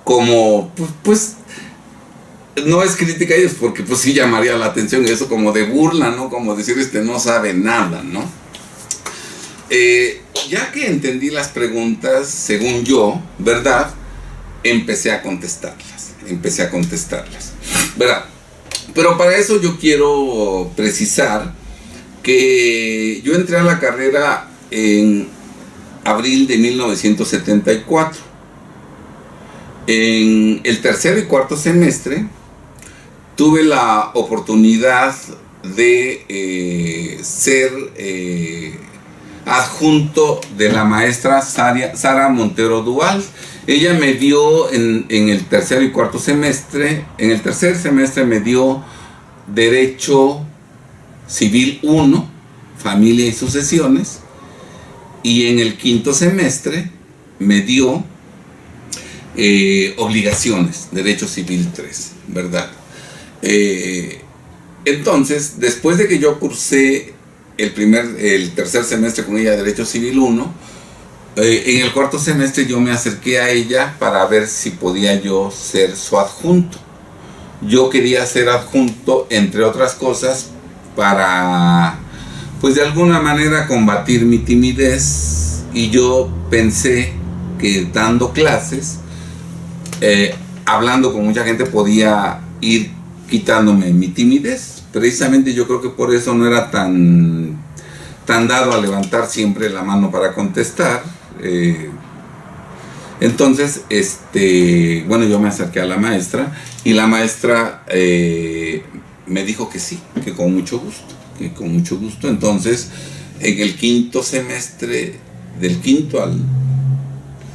como pues no es crítica a ellos, porque pues sí llamaría la atención eso, como de burla, ¿no? Como decir, no sabe nada, ¿no? Ya que entendí las preguntas, según yo, ¿verdad? Empecé a contestarlas, ¿verdad? Pero para eso yo quiero precisar que yo entré a la carrera en abril de 1974. En el tercer y cuarto semestre tuve la oportunidad de ser adjunto de la maestra Sara Montero Duval. Ella me dio en el tercer y cuarto semestre, en el tercer semestre me dio Derecho Civil 1, Familia y Sucesiones, y en el quinto semestre me dio Obligaciones, Derecho Civil 3, ¿verdad? Entonces, después de que yo cursé el tercer semestre con ella Derecho Civil 1, en el cuarto semestre yo me acerqué a ella para ver si podía yo ser su adjunto. Yo quería ser adjunto, entre otras cosas, para, pues de alguna manera, combatir mi timidez, y yo pensé que dando clases, hablando con mucha gente, podía ir quitándome mi timidez. Precisamente yo creo que por eso no era tan dado a levantar siempre la mano para contestar. Entonces, bueno, yo me acerqué a la maestra, y la maestra me dijo que sí, que con mucho gusto. Entonces, en el quinto semestre, del quinto al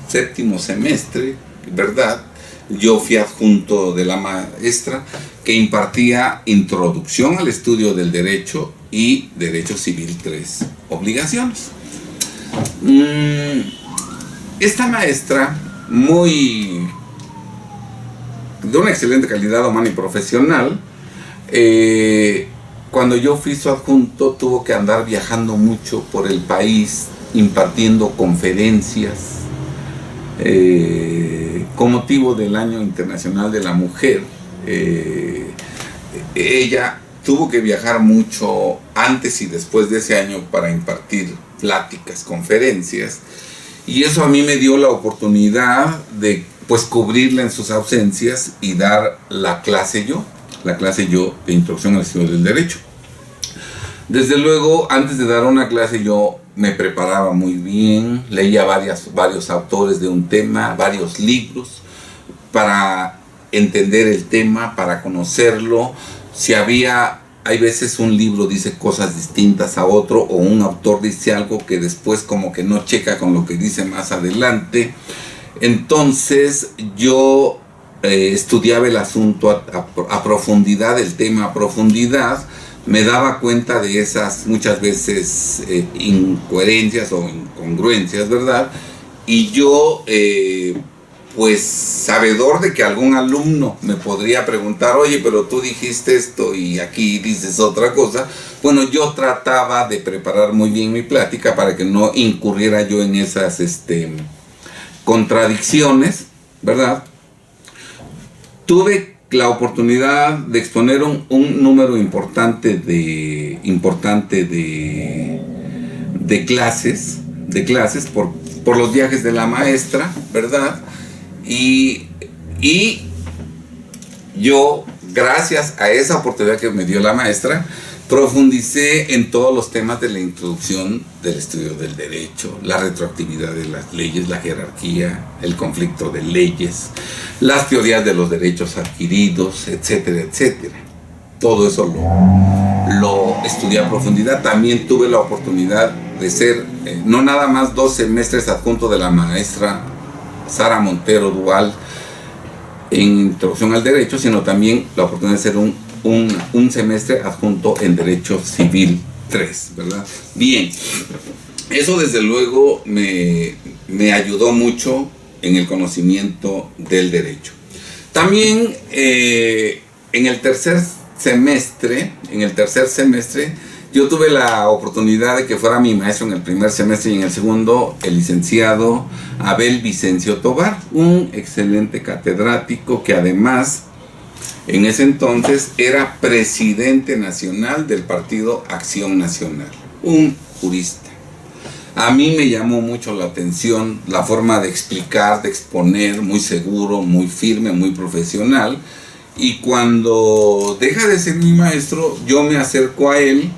séptimo semestre, ¿verdad? Yo fui adjunto de la maestra que impartía Introducción al Estudio del Derecho y Derecho Civil 3, Obligaciones. Esta maestra, de una excelente calidad humana y profesional, cuando yo fui su adjunto tuvo que andar viajando mucho por el país impartiendo conferencias con motivo del Año Internacional de la Mujer. Ella tuvo que viajar mucho antes y después de ese año para impartir pláticas, conferencias, y eso a mí me dio la oportunidad de pues cubrirla en sus ausencias y dar la clase yo de Introducción al Estudio del Derecho. Desde luego, antes de dar una clase yo me preparaba muy bien, leía varios autores de un tema, varios libros, para entender el tema, para conocerlo. Si hay veces un libro dice cosas distintas a otro, o un autor dice algo que después como que no checa con lo que dice más adelante. Entonces yo estudiaba el asunto a profundidad, el tema a profundidad, me daba cuenta de esas muchas veces incoherencias o incongruencias, ¿verdad? Y yo, pues sabedor de que algún alumno me podría preguntar, oye, pero tú dijiste esto y aquí dices otra cosa, bueno, yo trataba de preparar muy bien mi plática para que no incurriera yo en esas contradicciones, ¿verdad? Tuve la oportunidad de exponer un número importante de clases por los viajes de la maestra, ¿verdad? Y yo, gracias a esa oportunidad que me dio la maestra, profundicé en todos los temas de la introducción del estudio del derecho, la retroactividad de las leyes, la jerarquía, el conflicto de leyes, las teorías de los derechos adquiridos, etcétera, etcétera. Todo eso lo estudié a profundidad. También tuve la oportunidad de ser, no nada más 2 semestres adjunto de la maestra Sara Montero Dual en Introducción al Derecho, sino también la oportunidad de ser un semestre adjunto en Derecho Civil 3, ¿verdad? Bien, eso desde luego me ayudó mucho en el conocimiento del derecho. También en el tercer semestre, yo tuve la oportunidad de que fuera mi maestro en el primer semestre y en el segundo el licenciado Abel Vicencio Tobar, un excelente catedrático que además en ese entonces era presidente nacional del partido Acción Nacional, un jurista. A mí me llamó mucho la atención la forma de explicar, de exponer, muy seguro, muy firme, muy profesional. Y cuando deja de ser mi maestro, yo me acerco a él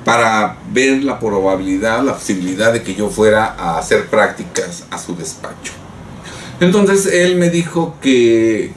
para ver la probabilidad, la posibilidad de que yo fuera a hacer prácticas a su despacho. Entonces él me dijo que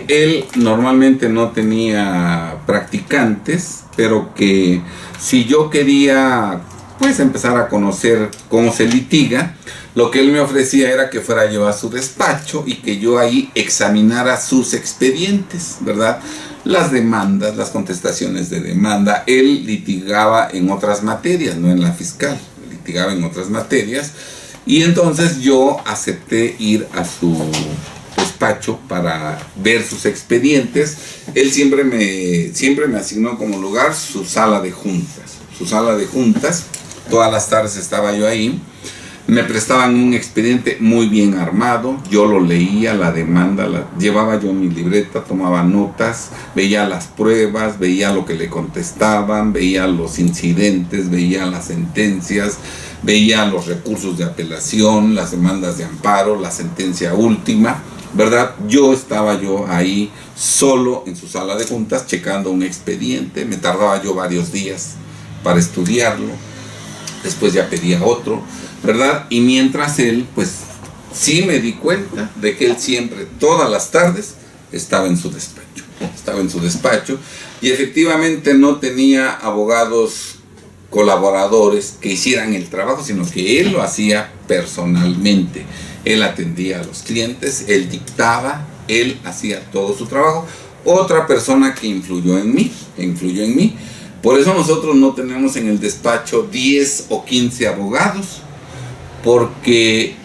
él normalmente no tenía practicantes, pero que si yo quería pues empezar a conocer cómo se litiga, lo que él me ofrecía era que fuera yo a su despacho y que yo ahí examinara sus expedientes, ¿verdad? Las demandas, las contestaciones de demanda. Él litigaba en otras materias, no en la fiscal, litigaba en otras materias. Y entonces yo acepté ir a su despacho para ver sus expedientes. Él siempre me asignó como lugar su sala de juntas. Todas las tardes estaba yo ahí. Me prestaban un expediente muy bien armado. Yo lo leía, la demanda, llevaba yo mi libreta, tomaba notas, veía las pruebas, veía lo que le contestaban, veía los incidentes, veía las sentencias, veía los recursos de apelación, las demandas de amparo, la sentencia última, ¿verdad? Estaba yo ahí solo en su sala de juntas checando un expediente. Me tardaba yo varios días para estudiarlo. Después ya pedía otro, ¿verdad? Y mientras él, pues sí me di cuenta de que él siempre, todas las tardes, estaba en su despacho. Y efectivamente no tenía abogados colaboradores que hicieran el trabajo, sino que él lo hacía personalmente. Él atendía a los clientes, él dictaba, él hacía todo su trabajo. Otra persona que influyó en mí. Por eso nosotros no tenemos en el despacho 10 o 15 abogados, porque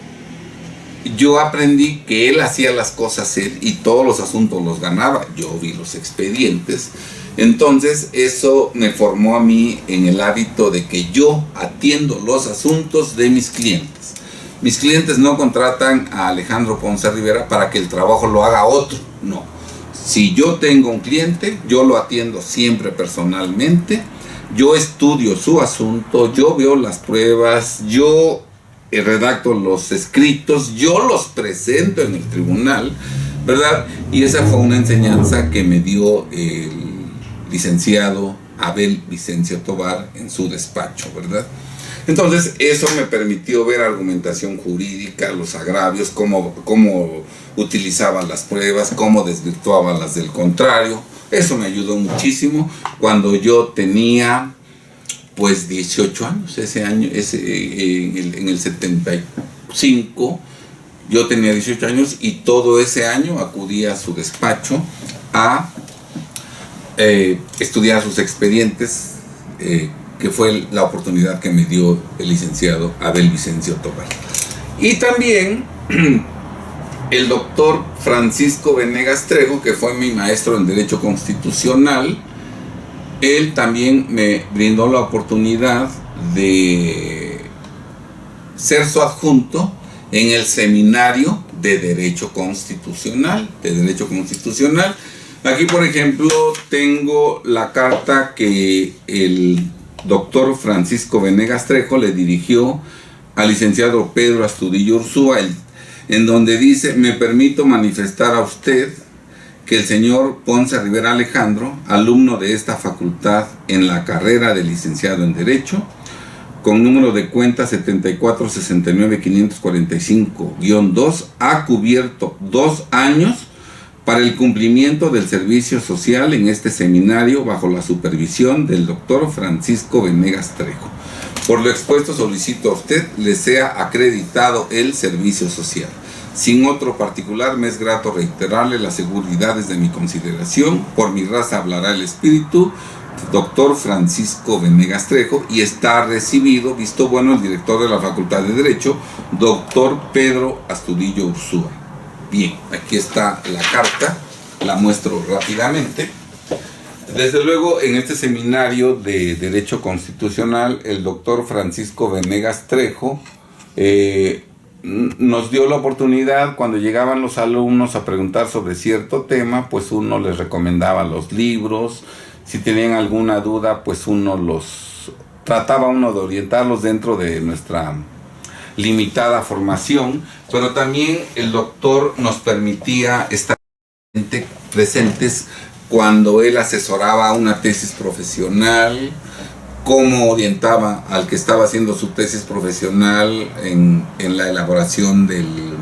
yo aprendí que él hacía las cosas él y todos los asuntos los ganaba. Yo vi los expedientes. Entonces eso me formó a mí en el hábito de que yo atiendo los asuntos de mis clientes. Mis clientes no contratan a Alejandro Ponce Rivera para que el trabajo lo haga otro, no. Si yo tengo un cliente, yo lo atiendo siempre personalmente, yo estudio su asunto, yo veo las pruebas, yo redacto los escritos, yo los presento en el tribunal, ¿verdad? Y esa fue una enseñanza que me dio el licenciado Abel Vicencio Tobar en su despacho, ¿verdad? Entonces eso me permitió ver argumentación jurídica, los agravios, cómo utilizaban las pruebas, cómo desvirtuaban las del contrario. Eso me ayudó muchísimo cuando yo tenía pues 18 años, en el 75, yo tenía 18 años y todo ese año acudí a su despacho a estudiar sus expedientes, que fue la oportunidad que me dio el licenciado Abel Vicencio Tobar. Y también el doctor Francisco Venegas Trejo, que fue mi maestro en Derecho Constitucional, él también me brindó la oportunidad de ser su adjunto en el seminario de Derecho Constitucional. Aquí, por ejemplo, tengo la carta que el doctor Francisco Venegas Trejo le dirigió al licenciado Pedro Astudillo Ursúa, en donde dice: me permito manifestar a usted que el señor Ponce Rivera Alejandro, alumno de esta facultad en la carrera de licenciado en Derecho, con número de cuenta 7469-545-2, ha cubierto 2 años para el cumplimiento del servicio social en este seminario bajo la supervisión del doctor Francisco Venegas Trejo. Por lo expuesto solicito a usted le sea acreditado el servicio social. Sin otro particular, me es grato reiterarle las seguridades de mi consideración. Por mi raza hablará el espíritu, doctor Francisco Venegas Trejo, y está recibido, visto bueno, el director de la Facultad de Derecho, doctor Pedro Astudillo Ursúa. Bien, aquí está la carta, la muestro rápidamente. Desde luego, en este seminario de Derecho Constitucional, el doctor Francisco Venegas Trejo nos dio la oportunidad, cuando llegaban los alumnos a preguntar sobre cierto tema, pues uno les recomendaba los libros. Si tenían alguna duda, pues trataba de orientarlos dentro de nuestra limitada formación, pero también el doctor nos permitía estar presentes cuando él asesoraba una tesis profesional, cómo orientaba al que estaba haciendo su tesis profesional en la elaboración del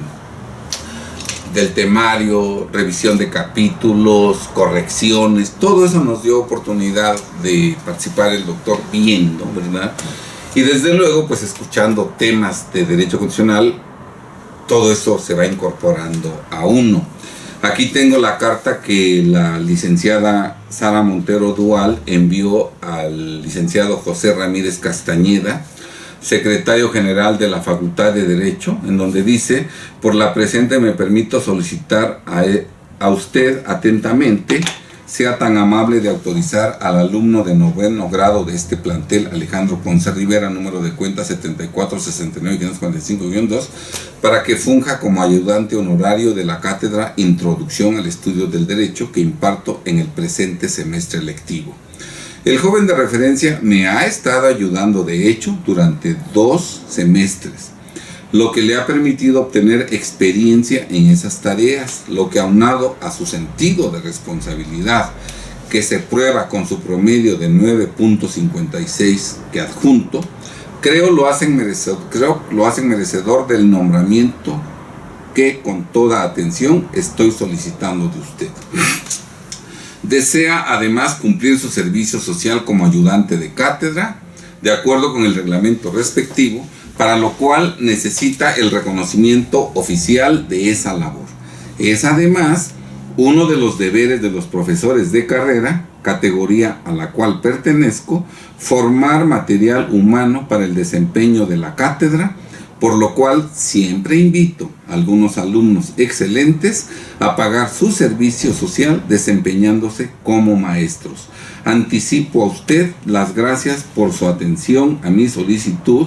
temario, revisión de capítulos, correcciones. Todo eso nos dio oportunidad de participar el doctor viendo, ¿verdad? Y desde luego, pues escuchando temas de derecho constitucional, todo eso se va incorporando a uno. Aquí tengo la carta que la licenciada Sara Montero Dual envió al licenciado José Ramírez Castañeda, secretario general de la Facultad de Derecho, en donde dice: por la presente me permito solicitar a usted atentamente sea tan amable de autorizar al alumno de 9º grado de este plantel, Alejandro Ponce Rivera, número de cuenta 7469-545-2, para que funja como ayudante honorario de la cátedra Introducción al Estudio del Derecho que imparto en el presente semestre lectivo. El joven de referencia me ha estado ayudando, de hecho, durante 2 semestres, lo que le ha permitido obtener experiencia en esas tareas, lo que, aunado a su sentido de responsabilidad, que se prueba con su promedio de 9.56 que adjunto, creo lo hacen merecedor del nombramiento que con toda atención estoy solicitando de usted. Desea además cumplir su servicio social como ayudante de cátedra, de acuerdo con el reglamento respectivo, para lo cual necesita el reconocimiento oficial de esa labor. Es además uno de los deberes de los profesores de carrera, categoría a la cual pertenezco, formar material humano para el desempeño de la cátedra, por lo cual siempre invito a algunos alumnos excelentes a pagar su servicio social desempeñándose como maestros. Anticipo a usted las gracias por su atención a mi solicitud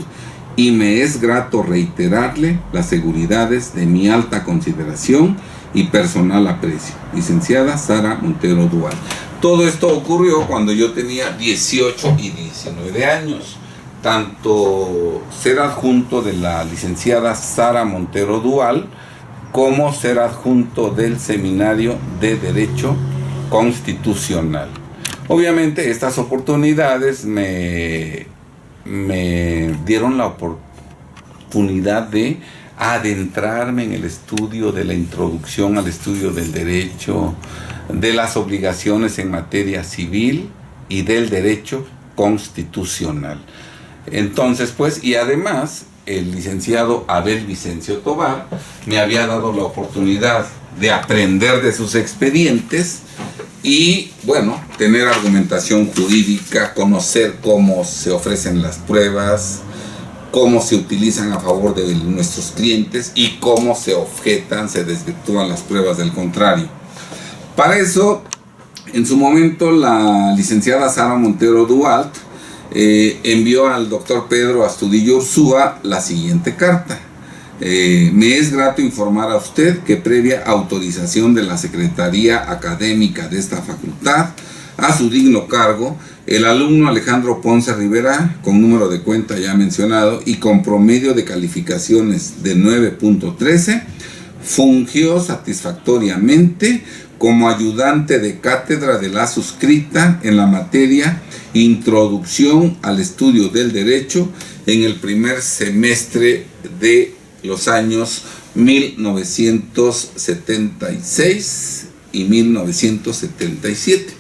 y me es grato reiterarle las seguridades de mi alta consideración y personal aprecio. Licenciada Sara Montero Dual. Todo esto ocurrió cuando yo tenía 18 y 19 años. Tanto ser adjunto de la licenciada Sara Montero Dual como ser adjunto del Seminario de Derecho Constitucional. Obviamente estas oportunidades me dieron la oportunidad de adentrarme en el estudio de la introducción al estudio del derecho, de las obligaciones en materia civil y del derecho constitucional. Entonces, pues, y además, el licenciado Abel Vicencio Tobar me había dado la oportunidad de aprender de sus expedientes y, bueno, tener argumentación jurídica, conocer cómo se ofrecen las pruebas, cómo se utilizan a favor de nuestros clientes y cómo se objetan, se desvirtúan las pruebas del contrario. Para eso, en su momento, la licenciada Sara Montero Dual envió al doctor Pedro Astudillo Ursúa la siguiente carta. Me es grato informar a usted que previa autorización de la Secretaría Académica de esta facultad, a su digno cargo, el alumno Alejandro Ponce Rivera, con número de cuenta ya mencionado y con promedio de calificaciones de 9.13, fungió satisfactoriamente como ayudante de cátedra de la suscrita en la materia Introducción al Estudio del Derecho en el primer semestre de los años 1976 y 1977,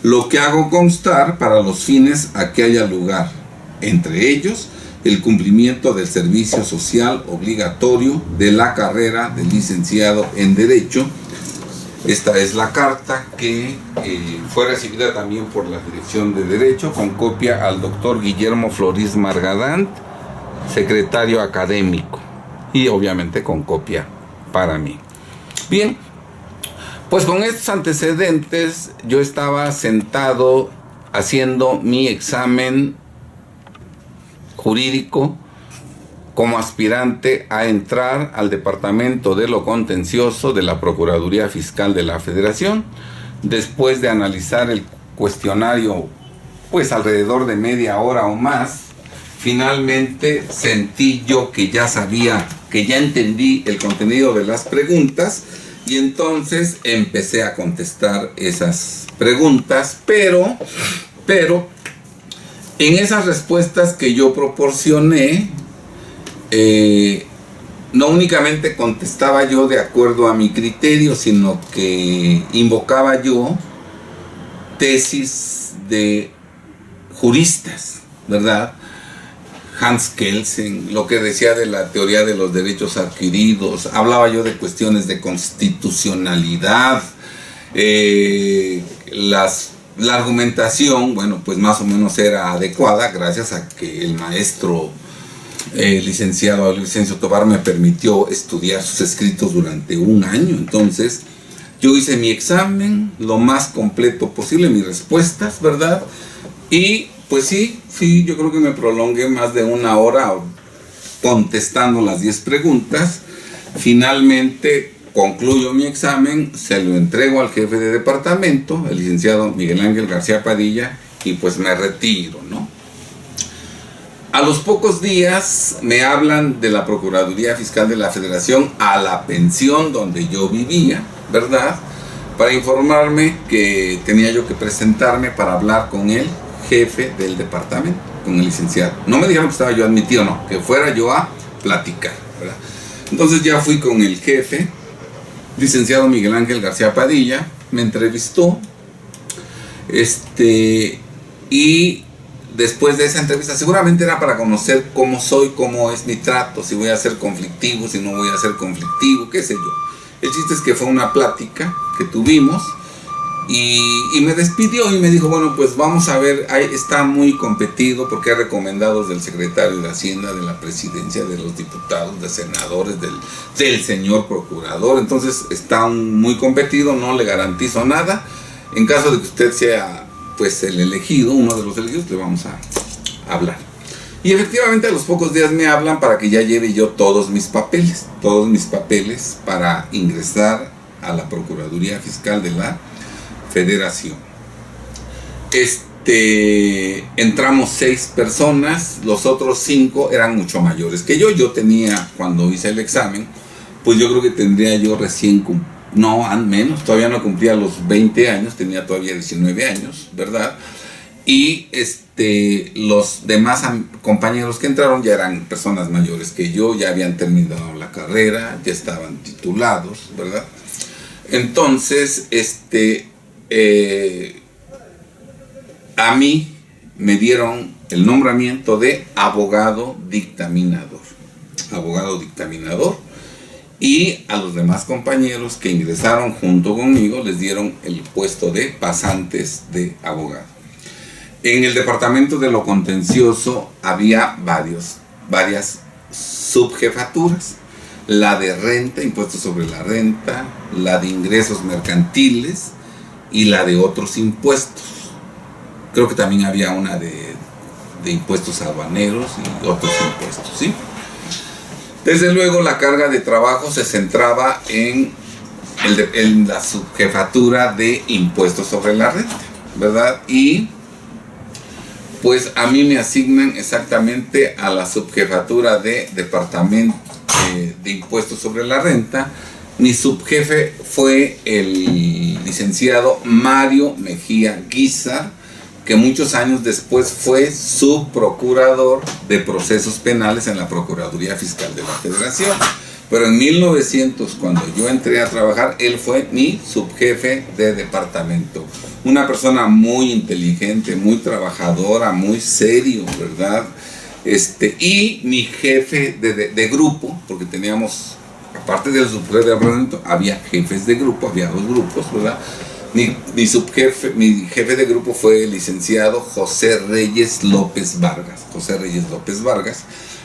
lo que hago constar para los fines a que haya lugar, entre ellos, el cumplimiento del servicio social obligatorio de la carrera de licenciado en Derecho. Esta es la carta que fue recibida también por la Dirección de Derecho, con copia al doctor Guillermo Florís Margadant, secretario académico, y obviamente con copia para mí. Bien, pues con estos antecedentes yo estaba sentado haciendo mi examen jurídico como aspirante a entrar al Departamento de lo Contencioso de la Procuraduría Fiscal de la Federación. Después de analizar el cuestionario, pues alrededor de media hora o más, finalmente sentí yo que ya sabía, que ya entendí el contenido de las preguntas, y entonces empecé a contestar esas preguntas, pero en esas respuestas que yo proporcioné, no únicamente contestaba yo de acuerdo a mi criterio, sino que invocaba yo tesis de juristas, ¿verdad? Hans Kelsen, lo que decía de la teoría de los derechos adquiridos, hablaba yo de cuestiones de constitucionalidad, la argumentación, bueno, pues más o menos era adecuada gracias a que el maestro licenciado Vicencio Tobar me permitió estudiar sus escritos durante un año. Entonces yo hice mi examen lo más completo posible, mis respuestas, ¿verdad? Y pues sí, yo creo que me prolongué más de una hora contestando las 10 preguntas. Finalmente concluyo mi examen, se lo entrego al jefe de departamento, el licenciado Miguel Ángel García Padilla, y pues me retiro, ¿no? A los pocos días me hablan de la Procuraduría Fiscal de la Federación a la pensión donde yo vivía, ¿verdad? Para informarme que tenía yo que presentarme para hablar con el jefe del departamento, con el licenciado. No me dijeron que estaba yo admitido, no, que fuera yo a platicar, ¿verdad? Entonces ya fui con el jefe, licenciado Miguel Ángel García Padilla, me entrevistó, y después de esa entrevista, seguramente era para conocer cómo soy, cómo es mi trato, si voy a ser conflictivo, si no voy a ser conflictivo, qué sé yo. El chiste es que fue una plática que tuvimos y me despidió y me dijo, bueno, pues vamos a ver, está muy competido porque hay recomendados del secretario de Hacienda, de la presidencia, de los diputados, de senadores, del señor procurador, entonces está muy competido, no le garantizo nada. En caso de que usted sea pues el elegido, uno de los elegidos, le vamos a hablar. Y efectivamente a los pocos días me hablan para que ya lleve yo todos mis papeles para ingresar a la Procuraduría Fiscal de la Federación. Entramos 6 personas, los otros 5 eran mucho mayores que yo. Yo tenía, cuando hice el examen, pues yo creo que tendría yo recién menos, todavía no cumplía los 20 años, tenía todavía 19 años, ¿verdad? Y los demás compañeros que entraron ya eran personas mayores que yo, ya habían terminado la carrera, ya estaban titulados, ¿verdad? Entonces, a mí me dieron el nombramiento de abogado dictaminador. Y a los demás compañeros que ingresaron junto conmigo les dieron el puesto de pasantes de abogado. En el departamento de lo contencioso había varias subjefaturas. La de renta, impuestos sobre la renta, la de ingresos mercantiles y la de otros impuestos. Creo que también había una de impuestos aduaneros y otros impuestos, ¿sí? Desde luego la carga de trabajo se centraba en la subjefatura de impuestos sobre la renta, ¿verdad? Y pues a mí me asignan exactamente a la subjefatura de departamento de impuestos sobre la renta. Mi subjefe fue el licenciado Mario Mejía Guízar, que muchos años después fue subprocurador de procesos penales en la Procuraduría Fiscal de la Federación. Pero en 1900, cuando yo entré a trabajar, él fue mi subjefe de departamento. Una persona muy inteligente, muy trabajadora, muy serio, ¿verdad? Y mi jefe de grupo, porque teníamos, aparte del subjefe de departamento, había jefes de grupo, había 2 grupos, ¿verdad? Mi jefe de grupo fue el licenciado José Reyes López Vargas,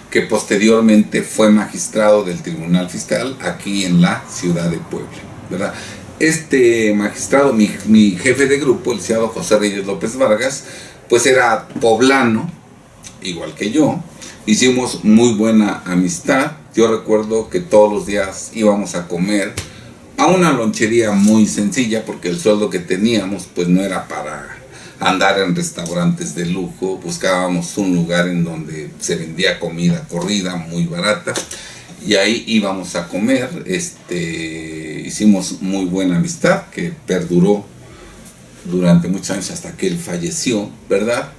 que posteriormente fue magistrado del Tribunal Fiscal aquí en la ciudad de Puebla, ¿verdad? Este magistrado, mi jefe de grupo, el licenciado José Reyes López Vargas, pues era poblano, igual que yo. Hicimos muy buena amistad. Yo recuerdo que todos los días íbamos a comer a una lonchería muy sencilla, porque el sueldo que teníamos pues no era para andar en restaurantes de lujo. Buscábamos un lugar en donde se vendía comida corrida muy barata y ahí íbamos a comer. Hicimos muy buena amistad que perduró durante muchos años hasta que él falleció, ¿verdad?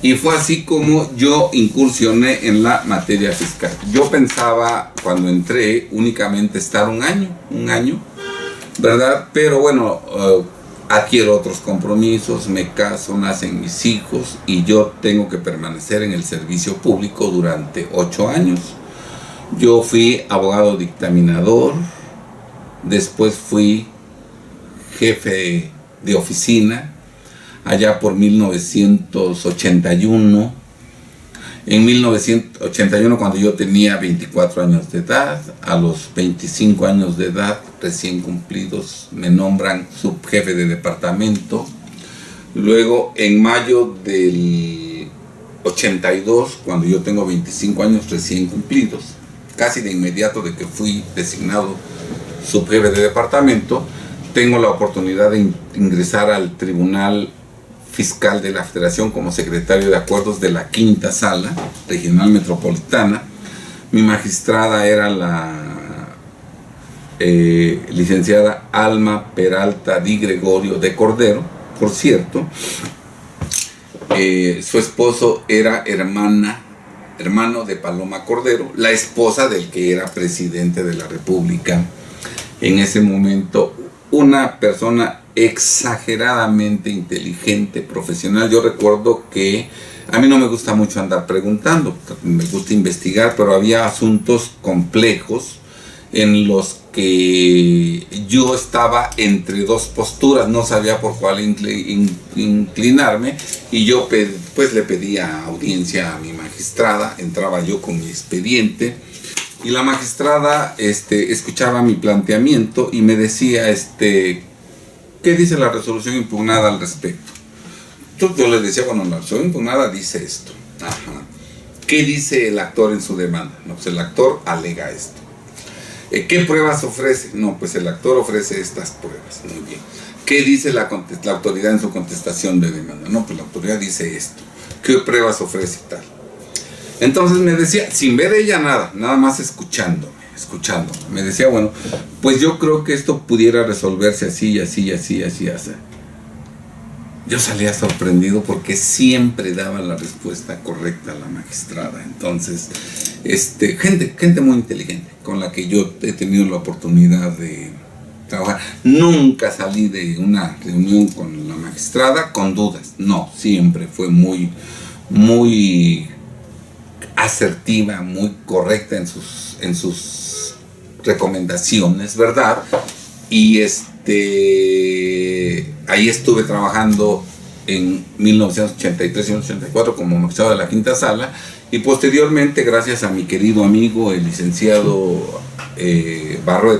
Y fue así como yo incursioné en la materia fiscal. Yo pensaba cuando entré únicamente estar un año, ¿verdad? Pero bueno, adquiero otros compromisos, me caso, nacen mis hijos y yo tengo que permanecer en el servicio público durante 8 años. Yo fui abogado dictaminador, después fui jefe de oficina, allá por 1981. En 1981, cuando yo tenía 24 años de edad, a los 25 años de edad recién cumplidos, me nombran subjefe de departamento. Luego, en mayo del 82, cuando yo tengo 25 años recién cumplidos, casi de inmediato de que fui designado subjefe de departamento, tengo la oportunidad de ingresar al Tribunal Fiscal de la Federación como secretario de acuerdos de la 5ª Sala Regional Metropolitana. Mi magistrada era la licenciada Alma Peralta Di Gregorio de Cordero. Por cierto, su esposo era hermano de Paloma Cordero, la esposa del que era presidente de la República en ese momento. Una persona exageradamente inteligente, profesional. Yo recuerdo que a mí no me gusta mucho andar preguntando, me gusta investigar, pero había asuntos complejos en los que yo estaba entre dos posturas, no sabía por cuál inclinarme, y yo pues le pedía audiencia a mi magistrada. Entraba yo con mi expediente y la magistrada escuchaba mi planteamiento y me decía, ¿qué dice la resolución impugnada al respecto? Entonces yo le decía, bueno, la resolución impugnada dice esto. Ajá. ¿Qué dice el actor en su demanda? No, pues el actor alega esto. ¿Qué pruebas ofrece? No, pues el actor ofrece estas pruebas. Muy bien. ¿Qué dice la autoridad en su contestación de demanda? No, pues la autoridad dice esto. ¿Qué pruebas ofrece tal? Entonces me decía, sin ver ella nada más escuchándome. Me decía, bueno, pues yo creo que esto pudiera resolverse así, así. Yo salía sorprendido porque siempre daba la respuesta correcta a la magistrada. Entonces, gente muy inteligente con la que yo he tenido la oportunidad de trabajar. Nunca salí de una reunión con la magistrada con dudas. No, siempre fue muy asertiva, muy correcta en sus recomendaciones, ¿verdad? Y ahí estuve trabajando en 1983 y 1984 como magistrado de la quinta sala, y posteriormente, gracias a mi querido amigo el licenciado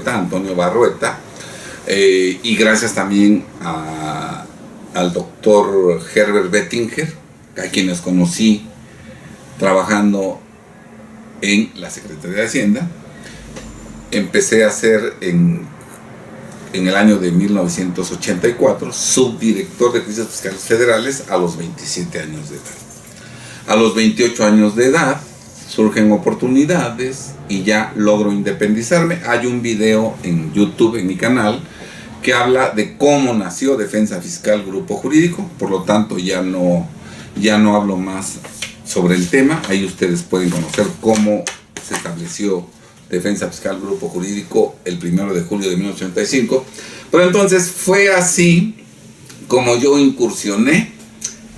Antonio Barrueta, y gracias también al doctor Herbert Bettinger, a quienes conocí trabajando en la Secretaría de Hacienda, empecé a ser en el año de 1984 subdirector de juicios fiscales federales a los 27 años de edad. A los 28 años de edad surgen oportunidades y ya logro independizarme. Hay un video en YouTube, en mi canal, que habla de cómo nació Defensa Fiscal Grupo Jurídico. Por lo tanto, ya no hablo más sobre el tema. Ahí ustedes pueden conocer cómo se estableció Defensa Fiscal Grupo Jurídico el 1 de julio de 1985. Pero entonces fue así como yo incursioné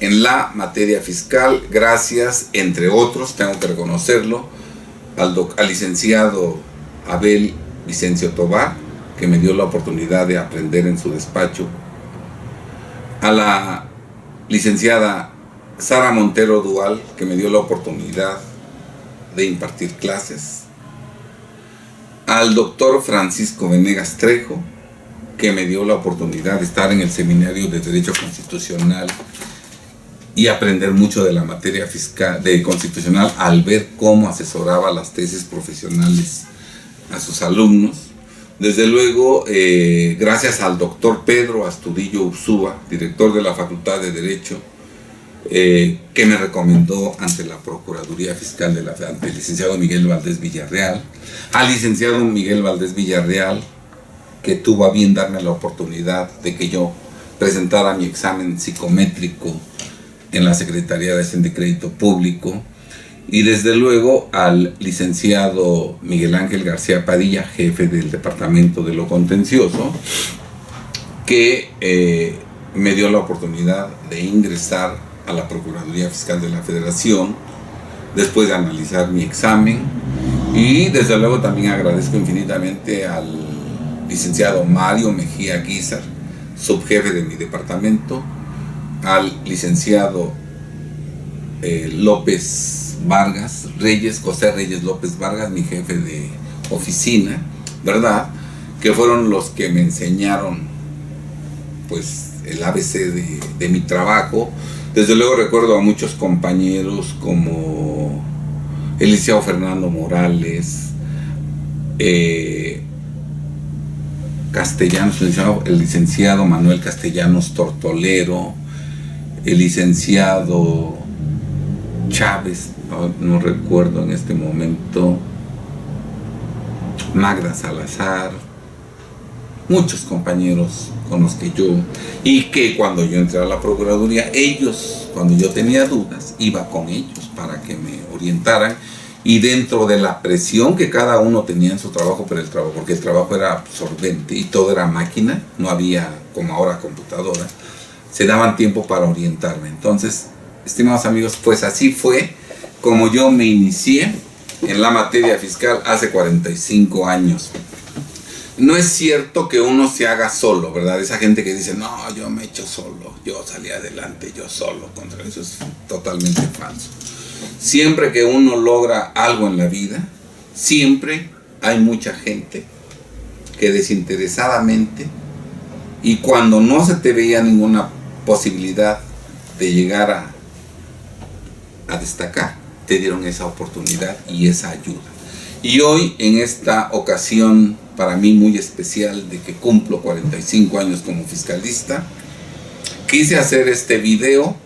en la materia fiscal, gracias, entre otros, tengo que reconocerlo, al licenciado Abel Vicencio Tobar, que me dio la oportunidad de aprender en su despacho, a la licenciada Sara Montero Dual, que me dio la oportunidad de impartir clases, al doctor Francisco Venegas Trejo, que me dio la oportunidad de estar en el Seminario de Derecho Constitucional y aprender mucho de la materia fiscal, de constitucional, al ver cómo asesoraba las tesis profesionales a sus alumnos. Desde luego, gracias al doctor Pedro Astudillo Ursúa, director de la Facultad de Derecho, que me recomendó ante la Procuraduría Fiscal ante el licenciado Miguel Valdés Villarreal, al licenciado Miguel Valdés Villarreal, que tuvo a bien darme la oportunidad de que yo presentara mi examen psicométrico en la Secretaría de Hacienda y Crédito Público, y desde luego al licenciado Miguel Ángel García Padilla, jefe del Departamento de lo Contencioso, que me dio la oportunidad de ingresar a la Procuraduría Fiscal de la Federación después de analizar mi examen. Y desde luego también agradezco infinitamente al licenciado Mario Mejía Guizar, subjefe de mi departamento, al licenciado López Vargas Reyes, José Reyes López Vargas, mi jefe de oficina, ¿verdad?, que fueron los que me enseñaron pues el ABC de mi trabajo. Desde luego recuerdo a muchos compañeros como el licenciado Fernando Morales, Castellanos, el licenciado Manuel Castellanos Tortolero, el licenciado Chávez, no recuerdo en este momento, Magda Salazar, muchos compañeros con los que yo, y que cuando yo entré a la Procuraduría, ellos, cuando yo tenía dudas, iba con ellos para que me orientaran, y dentro de la presión que cada uno tenía en su trabajo, porque el trabajo era absorbente y todo era máquina, no había como ahora computadora, se daban tiempo para orientarme. Entonces, estimados amigos, pues así fue como yo me inicié en la materia fiscal hace 45 años. No es cierto que uno se haga solo, ¿verdad? Esa gente que dice, no, yo me echo solo, yo salí adelante, yo solo, contra eso es totalmente falso. Siempre que uno logra algo en la vida, siempre hay mucha gente que desinteresadamente, y cuando no se te veía ninguna posibilidad de llegar a destacar, te dieron esa oportunidad y esa ayuda. Y hoy, en esta ocasión para mí muy especial de que cumplo 45 años como fiscalista, quise hacer este video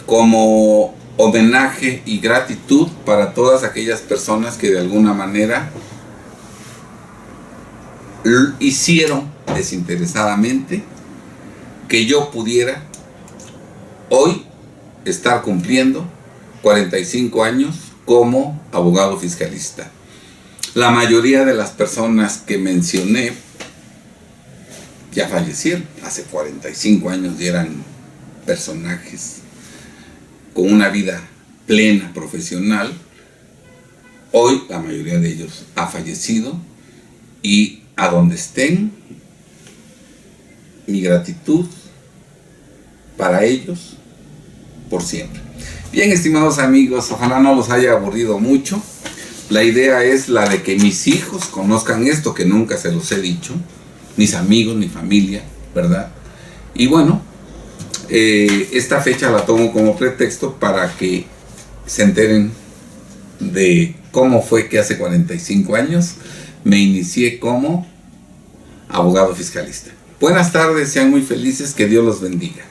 como homenaje y gratitud para todas aquellas personas que de alguna manera hicieron desinteresadamente que yo pudiera hoy estar cumpliendo 45 años como abogado fiscalista. La mayoría de las personas que mencioné ya fallecieron hace 45 años y eran personajes con una vida plena profesional. Hoy la mayoría de ellos ha fallecido y a donde estén, mi gratitud para ellos por siempre. Bien, estimados amigos, ojalá no los haya aburrido mucho. La idea es la de que mis hijos conozcan esto, que nunca se los he dicho, mis amigos, mi familia, ¿verdad? Y bueno, esta fecha la tomo como pretexto para que se enteren de cómo fue que hace 45 años me inicié como abogado fiscalista. Buenas tardes, sean muy felices, que Dios los bendiga.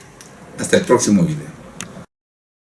Hasta el próximo video.